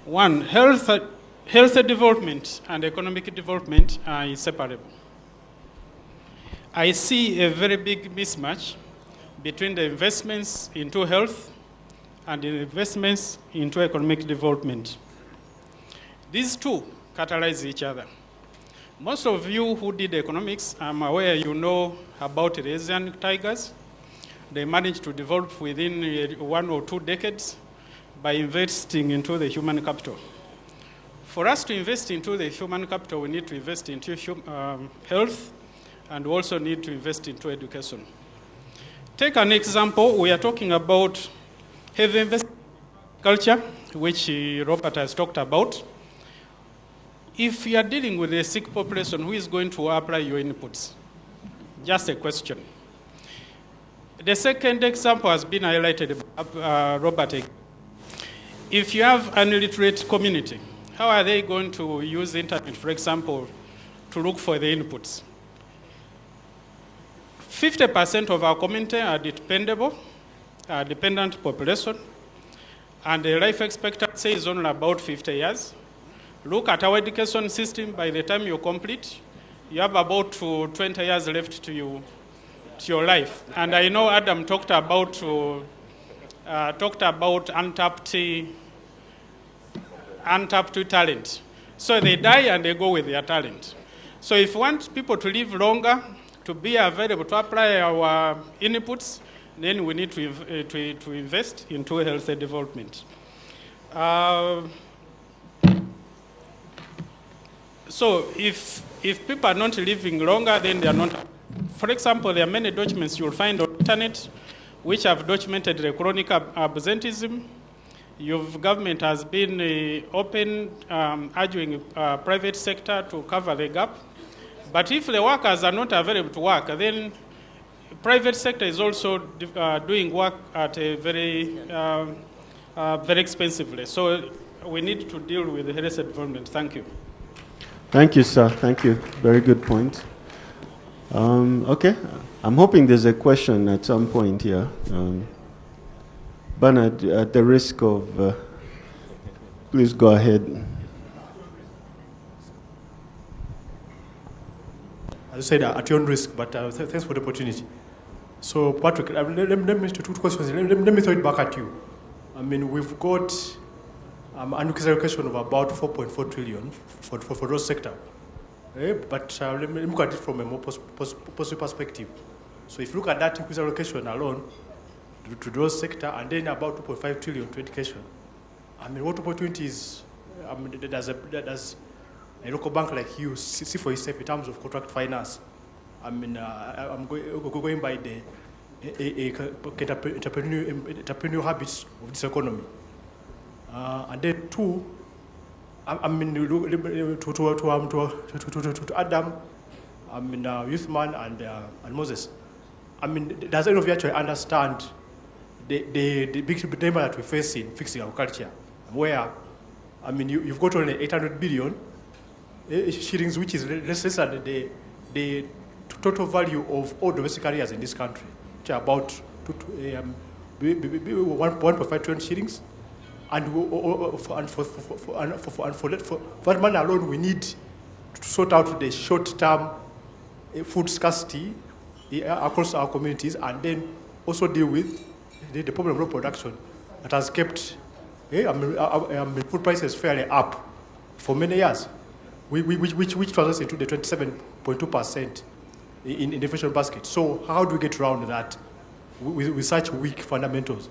Speaker 9: One, health development and economic development are inseparable. I see a very big mismatch between the investments into health and the investments into economic development. These two catalyze each other. Most of you who did economics, I'm aware you know about the Asian tigers. They managed to develop within 1 or 2 decades by investing into the human capital. For us to invest into the human capital, we need to invest into health, and we also need to invest into education. Take an example. We are talking about heavy investment in culture, which Robert has talked about. If you are dealing with a sick population, who is going to apply your inputs? Just a question. The second example has been highlighted by Robert. If you have an illiterate community, how are they going to use the internet, for example, to look for the inputs? 50% of our community are dependent population, and the life expectancy is only about 50 years. Look at our education system. By the time you complete, you have about 20 years left to your life. And I know Adam talked about untapped talent. So they die and they go with their talent. So if we want people to live longer, to be available to apply our inputs, then we need to invest into healthy development. So if people are not living longer, then they are not. For example, there are many documents you'll find on the internet which have documented the chronic absenteeism. Your government has been open, urging private sector to cover the gap. But if the workers are not available to work, then private sector is also doing work at a very expensively. So we need to deal with the health development. Thank you.
Speaker 2: Thank you, sir. Thank you. Very good point. Okay. I'm hoping there's a question at some point here. Bernard, at the risk of, please go ahead.
Speaker 10: As I said, at your own risk, but thanks for the opportunity. So, Patrick, let me 2 questions. Let me throw it back at you. I mean, we've got an allocation of about 4.4 trillion for those sector. But let me look at it from a more positive perspective. So if you look at that increased allocation alone to those sector, and then about 2.5 trillion to education, I mean, what opportunities does a local bank like you see for yourself in terms of contract finance? I mean, I'm going by the entrepreneurial habits of this economy. And then 2, I mean, to Adam, I mean, Youthman and Moses. I mean, does any of you actually understand the big dilemma that we face in fixing agriculture, where, I mean, you've got only 800 billion shillings, which is less than the total value of all domestic areas in this country, which are about 1.5 trillion shillings. And for that money alone, we need to sort out the short-term food scarcity across our communities, and then also deal with the problem of production that has kept food prices fairly up for many years, which translates into the 27.2% in the inflation basket. So how do we get around that with such weak fundamentals?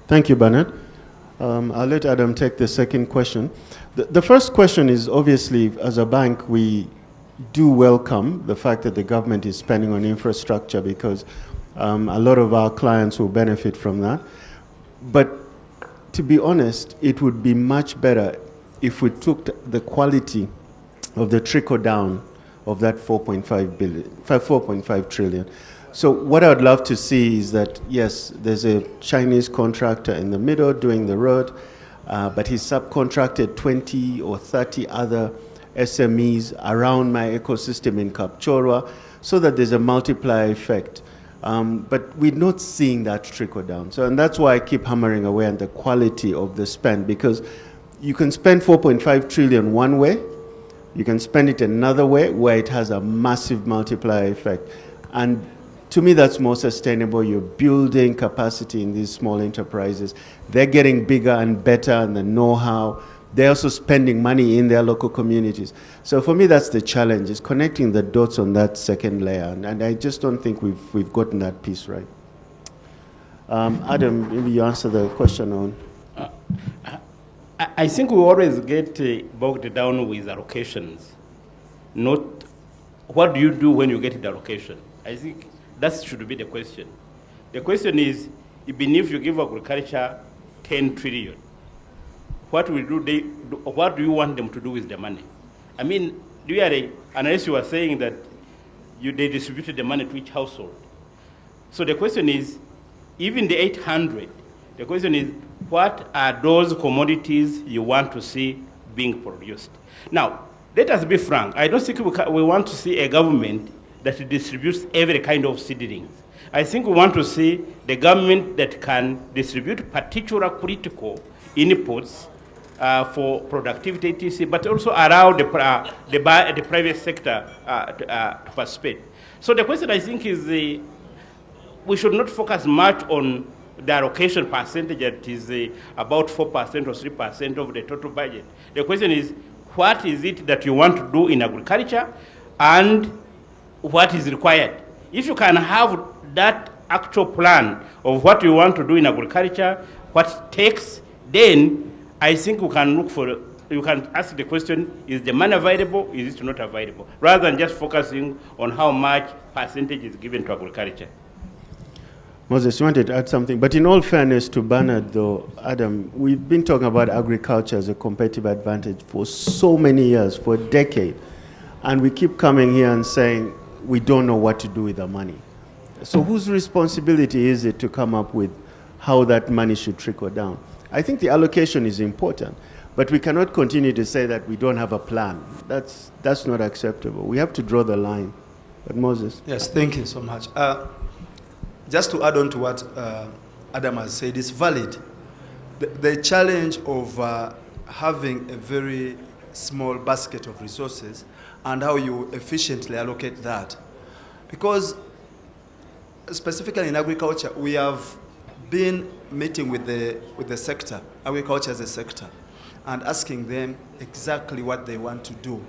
Speaker 2: Thank you, Bernard. I'll let Adam take the second question. The first question is, obviously, as a bank, we do welcome the fact that the government is spending on infrastructure, because a lot of our clients will benefit from that. But to be honest, it would be much better if we took the quality of the trickle down of that 4.5 trillion. So what I would love to see is that, yes, there's a Chinese contractor in the middle doing the road, but he subcontracted 20 or 30 other SMEs around my ecosystem in Kapchorwa, so that there's a multiplier effect. But we're not seeing that trickle down. So, and that's why I keep hammering away on the quality of the spend, because you can spend 4.5 trillion one way, you can spend it another way where it has a massive multiplier effect. And to me, that's more sustainable. You're building capacity in these small enterprises. They're getting bigger and better, and the know-how. They're also spending money in their local communities. So for me, that's the challenge, is connecting the dots on that second layer. And I just don't think we've gotten that piece right. Adam, maybe you answer the question on.
Speaker 7: I think we always get bogged down with allocations, not what do you do when you get the allocation. I think that should be the question. The question is, even if you give agriculture 10 trillion, what do you want them to do with the money? I mean, unless you are saying that they distributed the money to each household. So the question is, even the 800, the question is, what are those commodities you want to see being produced? Now, let us be frank. I don't think we want to see a government that distributes every kind of seedlings. I think we want to see the government that can distribute particular critical inputs for productivity, etc., but also allow the private sector to participate. So the question, I think, is we should not focus much on the allocation percentage that is about 4% or 3% of the total budget. The question is, what is it that you want to do in agriculture, and what is required? If you can have that actual plan of what you want to do in agriculture, what it takes, then I think you can ask the question, is the money available, is it not available? Rather than just focusing on how much percentage is given to agriculture.
Speaker 2: Moses, you wanted to add something, but in all fairness to Bernard, though, Adam, we've been talking about agriculture as a competitive advantage for so many years, for a decade, and we keep coming here and saying we don't know what to do with the money. So whose responsibility is it to come up with how that money should trickle down? I think the allocation is important, but we cannot continue to say that we don't have a plan. That's not acceptable. We have to draw the line. But Moses?
Speaker 4: Yes, thank you so much. Just to add on to what Adam has said, it's valid. The challenge of having a very small basket of resources and how you efficiently allocate that. Because specifically in agriculture, we have been meeting with the sector, agriculture as a sector, and asking them exactly what they want to do.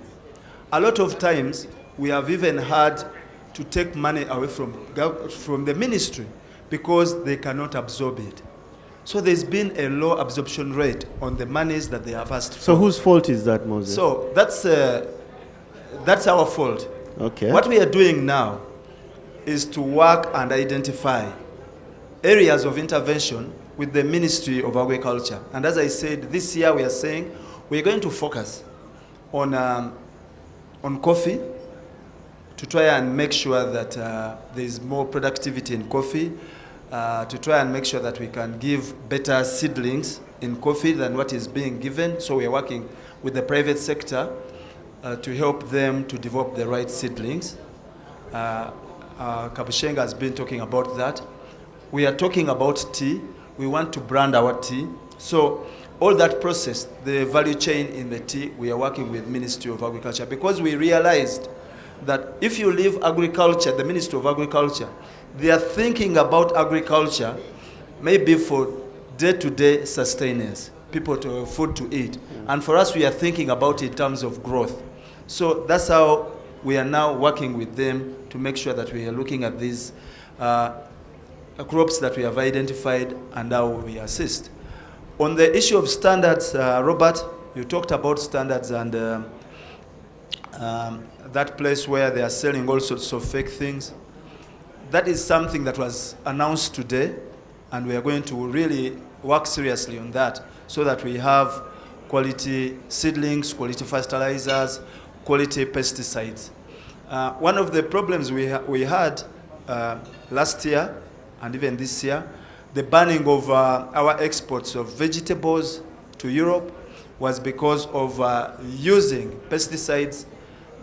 Speaker 4: A lot of times, we have even had to take money away from the ministry because they cannot absorb it. So there's been a low absorption rate on the monies that they have asked for.
Speaker 2: So whose fault is that, Moses?
Speaker 4: So that's our fault.
Speaker 2: Okay.
Speaker 4: What we are doing now is to work and identify areas of intervention with the Ministry of Agriculture. And as I said, this year we are saying we're going to focus on coffee, to to try and make sure that there is more productivity in coffee, to try and make sure that we can give better seedlings in coffee than what is being given. So we are working with the private sector to help them to develop the right seedlings. Kabushenga has been talking about that. We are talking about tea. We want to brand our tea. So all that process, the value chain in the tea, we are working with Ministry of Agriculture because we realized that if you leave agriculture, the Ministry of Agriculture, they are thinking about agriculture maybe for day-to-day sustenance, people to food to eat. And for us, we are thinking about it in terms of growth. So that's how we are now working with them to make sure that we are looking at these crops that we have identified and how we assist. On the issue of standards, Robert, you talked about standards and that place where they are selling all sorts of fake things. That is something that was announced today, and we are going to really work seriously on that so that we have quality seedlings, quality fertilizers, quality pesticides. One of the problems we had last year and even this year, the banning of our exports of vegetables to Europe was because of using pesticides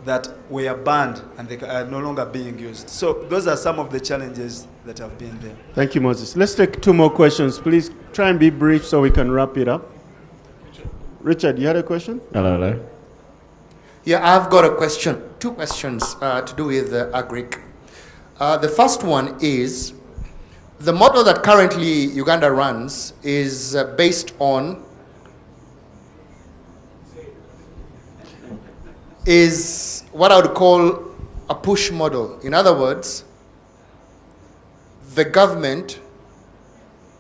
Speaker 4: that were banned and they are no longer being used. So those are some of the challenges that have been there.
Speaker 2: Thank you, Moses. Let's take two more questions. Please try and be brief so we can wrap it up. Richard, you had a question?
Speaker 11: Hello. Yeah, I've got a question. Two questions to do with agric. The first one is, the model that currently Uganda runs is based on is what I would call a push model. In other words, the government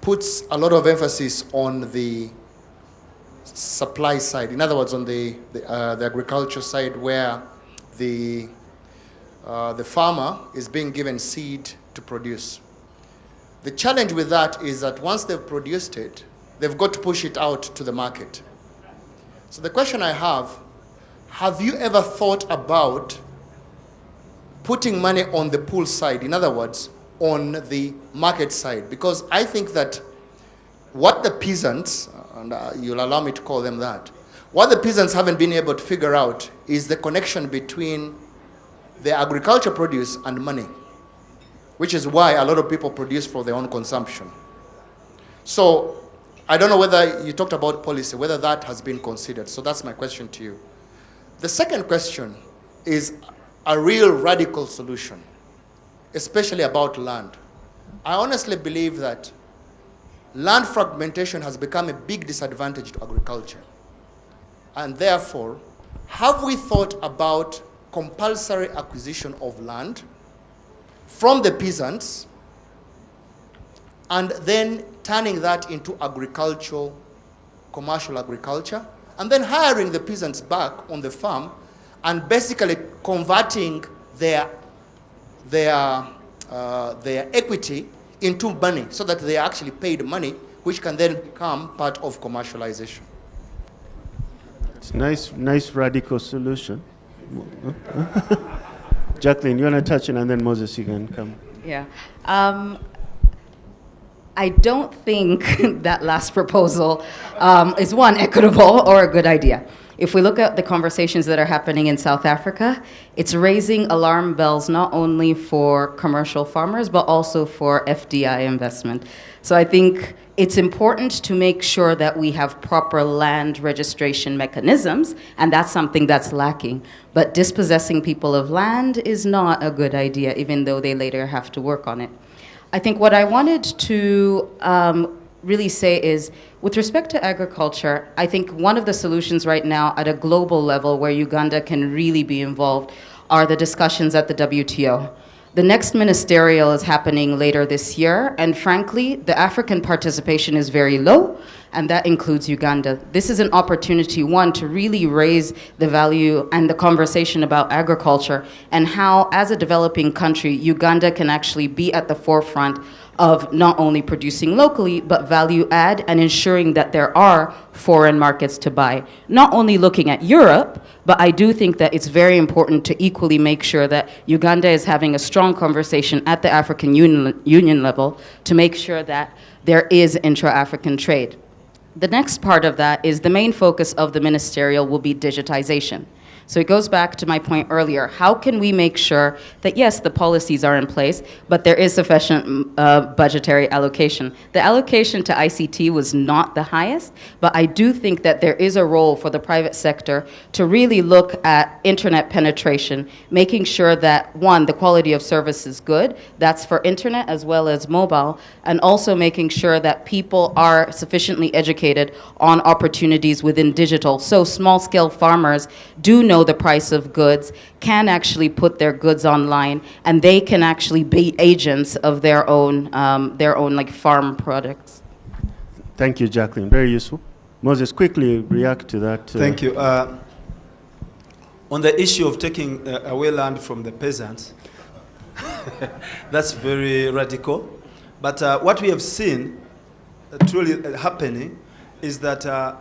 Speaker 11: puts a lot of emphasis on the supply side. In other words, on the agriculture side, where the farmer is being given seed to produce. The challenge with that is that once they've produced it, they've got to push it out to the market. So the question I have you ever thought about putting money on the pool side? In other words, on the market side? Because I think that what the peasants, and you'll allow me to call them that, what the peasants haven't been able to figure out is the connection between the agriculture produce and money, which is why a lot of people produce for their own consumption. So I don't know whether you talked about policy, whether that has been considered. So that's my question to you. The second question is a real radical solution, especially about land. I honestly believe that land fragmentation has become a big disadvantage to agriculture. And therefore, have we thought about compulsory acquisition of land from the peasants and then turning that into agricultural, commercial agriculture, and then hiring the peasants back on the farm and basically converting their equity into money so that they are actually paid money, which can then become part of commercialization.
Speaker 2: It's nice radical solution. Jacqueline, you want to touch it, and then Moses, you can come.
Speaker 5: Yeah. I don't think that last proposal is one, equitable or a good idea. If we look at the conversations that are happening in South Africa, it's raising alarm bells not only for commercial farmers, but also for FDI investment. So I think it's important to make sure that we have proper land registration mechanisms, and that's something that's lacking. But dispossessing people of land is not a good idea, even though they later have to work on it. I think what I wanted to really say is, with respect to agriculture, I think one of the solutions right now at a global level where Uganda can really be involved are the discussions at the WTO. The next ministerial is happening later this year, and frankly, the African participation is very low, and that includes Uganda. This is an opportunity, one, to really raise the value and the conversation about agriculture and how, as a developing country, Uganda can actually be at the forefront of not only producing locally, but value add and ensuring that there are foreign markets to buy. Not only looking at Europe, but I do think that it's very important to equally make sure that Uganda is having a strong conversation at the African Union level to make sure that there is intra-African trade. The next part of that is the main focus of the ministerial will be digitization. So it goes back to my point earlier. How can we make sure that, yes, the policies are in place, but there is sufficient budgetary allocation? The allocation to ICT was not the highest, but I do think that there is a role for the private sector to really look at internet penetration, making sure that, one, the quality of service is good, that's for internet as well as mobile, and also making sure that people are sufficiently educated on opportunities within digital. So small-scale farmers do know the price of goods, can actually put their goods online, and they can actually be agents of their own like farm products.
Speaker 2: Thank you, Jacqueline. Very useful. Moses, quickly react to that.
Speaker 4: Thank you. On the issue of taking away land from the peasants, that's very radical. But what we have seen truly happening is that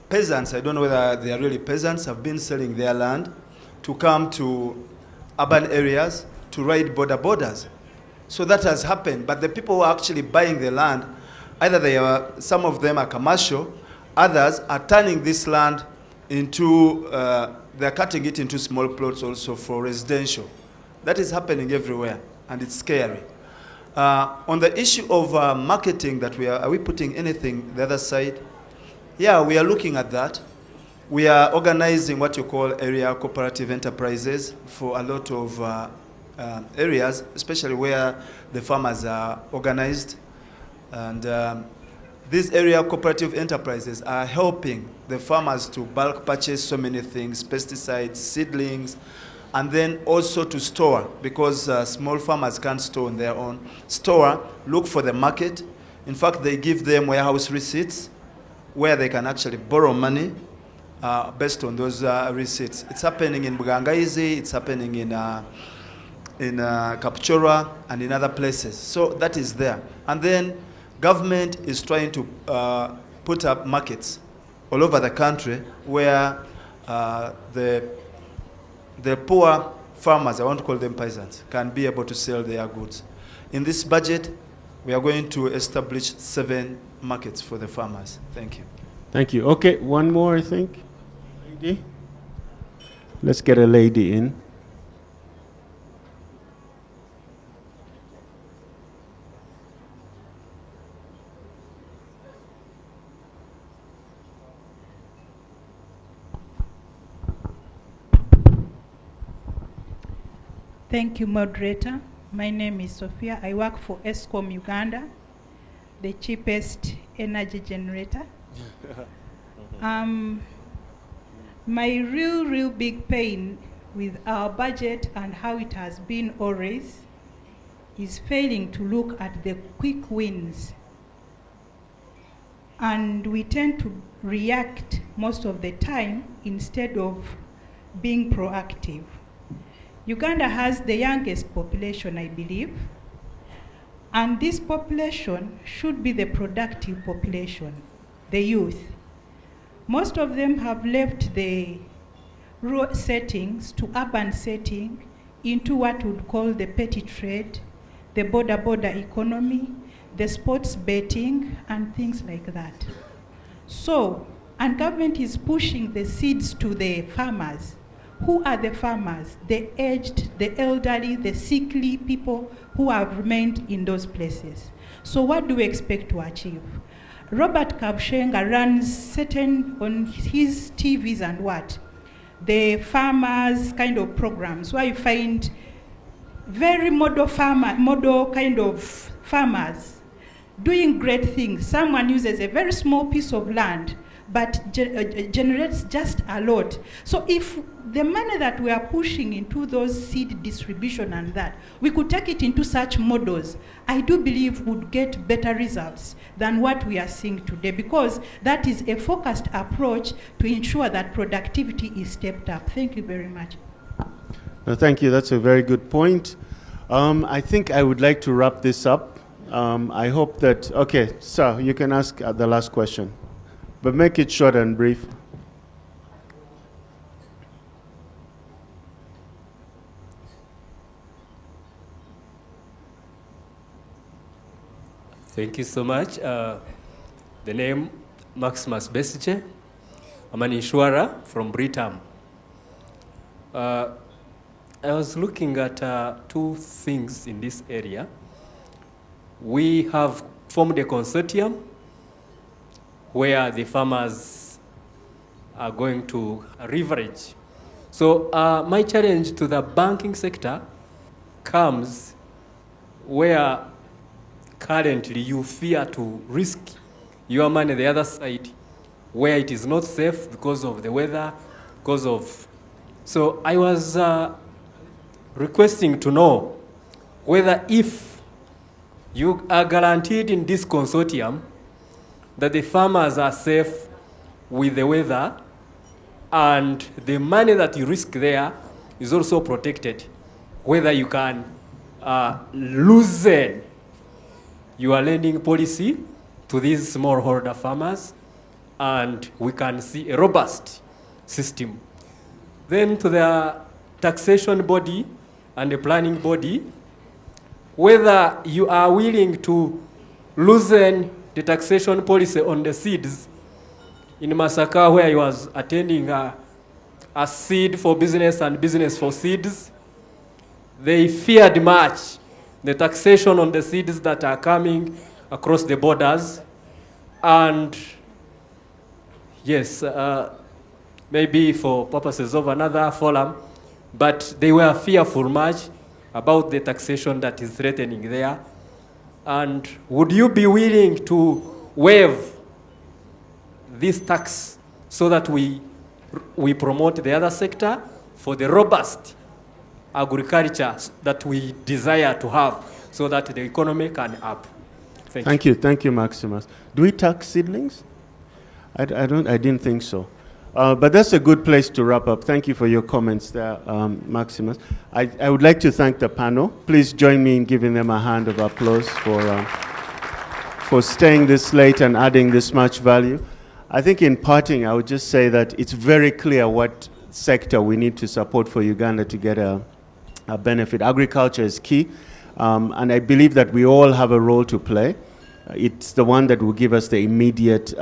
Speaker 4: peasants, I don't know whether they are really peasants, have been selling their land to come to urban areas to ride borders. So that has happened. But the people who are actually buying the land, either some of them are commercial, others are turning this land into, they're cutting it into small plots also for residential. That is happening everywhere, and it's scary. On the issue of marketing, that are we putting anything the other side? Yeah, we are looking at that. We are organizing what you call area cooperative enterprises for a lot of areas, especially where the farmers are organized. And these area cooperative enterprises are helping the farmers to bulk purchase so many things, pesticides, seedlings, and then also to store, because small farmers can't store on their own. Store, look for the market. In fact, they give them warehouse receipts where they can actually borrow money based on those receipts. It's happening in Bugangaizi, it's happening in Kapchorwa, and in other places. So that is there. And then government is trying to put up markets all over the country where the poor farmers, I want to call them peasants, can be able to sell their goods. In this budget, we are going to establish 7 markets for the farmers. Thank you.
Speaker 2: Thank you. Okay, one more, I think. Lady? Let's get a lady in.
Speaker 12: Thank you, moderator. My name is Sophia. I work for ESCOM Uganda, the cheapest energy generator. My real big pain with our budget and how it has been always is failing to look at the quick wins. And we tend to react most of the time instead of being proactive. Uganda has the youngest population, I believe, and this population should be the productive population, the youth. Most of them have left the rural settings to urban setting into what we would call the petty trade, the border economy, the sports betting, and things like that. So, and government is pushing the seeds to the farmers. Who are the farmers? The aged, the elderly, the sickly people who have remained in those places. So what do we expect to achieve? Robert Kabshenga runs certain on his TVs and what? The farmers kind of programs where you find very model kind of farmers doing great things. Someone uses a very small piece of land but generates just a lot. So if the money that we are pushing into those seed distribution and that, we could take it into such models, I do believe would get better results than what we are seeing today, because that is a focused approach to ensure that productivity is stepped up. Thank you very much.
Speaker 2: Thank you, that's a very good point. I think I would like to wrap this up I hope that, okay, sir, you can ask the last question, but make it short and brief.
Speaker 13: Thank you so much. The name Maximus Besige. I'm an insurer from Britam. I was looking at two things in this area. We have formed a consortium where the farmers are going to leverage. So my challenge to the banking sector comes where currently you fear to risk your money the other side where it is not safe because of the weather, because of... So I was requesting to know whether if you are guaranteed in this consortium that the farmers are safe with the weather and the money that you risk there is also protected, whether you can loosen your lending policy to these smallholder farmers and we can see a robust system. Then to the taxation body and the planning body, whether you are willing to loosen the taxation policy on the seeds. In Masaka, where I was attending a seed for business and business for seeds, they feared much the taxation on the seeds that are coming across the borders. And yes, maybe for purposes of another forum, but they were fearful much about the taxation that is threatening there. And would you be willing to waive this tax so that we promote the other sector for the robust agriculture that we desire to have so that the economy can up? Thank you.
Speaker 2: Thank you, Maximus. Do we tax seedlings? I didn't think so. But that's a good place to wrap up. Thank you for your comments there, Maximus. I would like to thank the panel. Please join me in giving them a hand of applause for staying this late and adding this much value. I think in parting, I would just say that it's very clear what sector we need to support for Uganda to get a benefit. Agriculture is key, and I believe that we all have a role to play. It's the one that will give us the immediate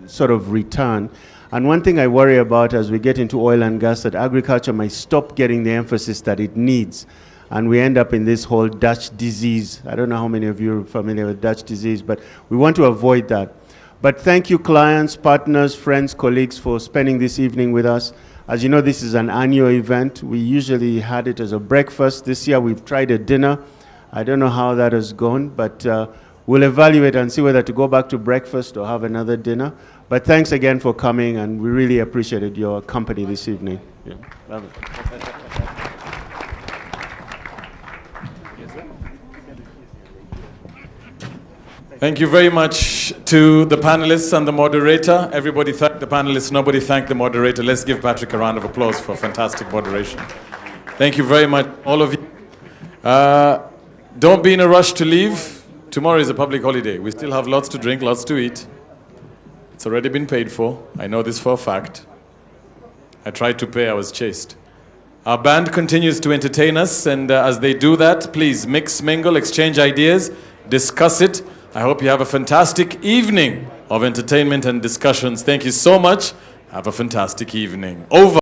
Speaker 2: sort of return. And one thing I worry about as we get into oil and gas, that agriculture might stop getting the emphasis that it needs. And we end up in this whole Dutch disease. I don't know how many of you are familiar with Dutch disease, but we want to avoid that. But thank you, clients, partners, friends, colleagues, for spending this evening with us. As you know, this is an annual event. We usually had it as a breakfast. This year we've tried a dinner. I don't know how that has gone, but we'll evaluate and see whether to go back to breakfast or have another dinner. But thanks again for coming, and we really appreciated your company this evening. Yeah. Love it.
Speaker 1: Thank you very much to the panelists and the moderator. Everybody thanked the panelists, nobody thanked the moderator. Let's give Patrick a round of applause for fantastic moderation. Thank you very much, all of you. Don't be in a rush to leave. Tomorrow is a public holiday. We still have lots to drink, lots to eat. It's already been paid for. I know this for a fact. I tried to pay, I was chased. Our band continues to entertain us, and as they do that, please mix, mingle, exchange ideas, discuss it. I hope you have a fantastic evening of entertainment and discussions. Thank you so much. Have a fantastic evening. Over.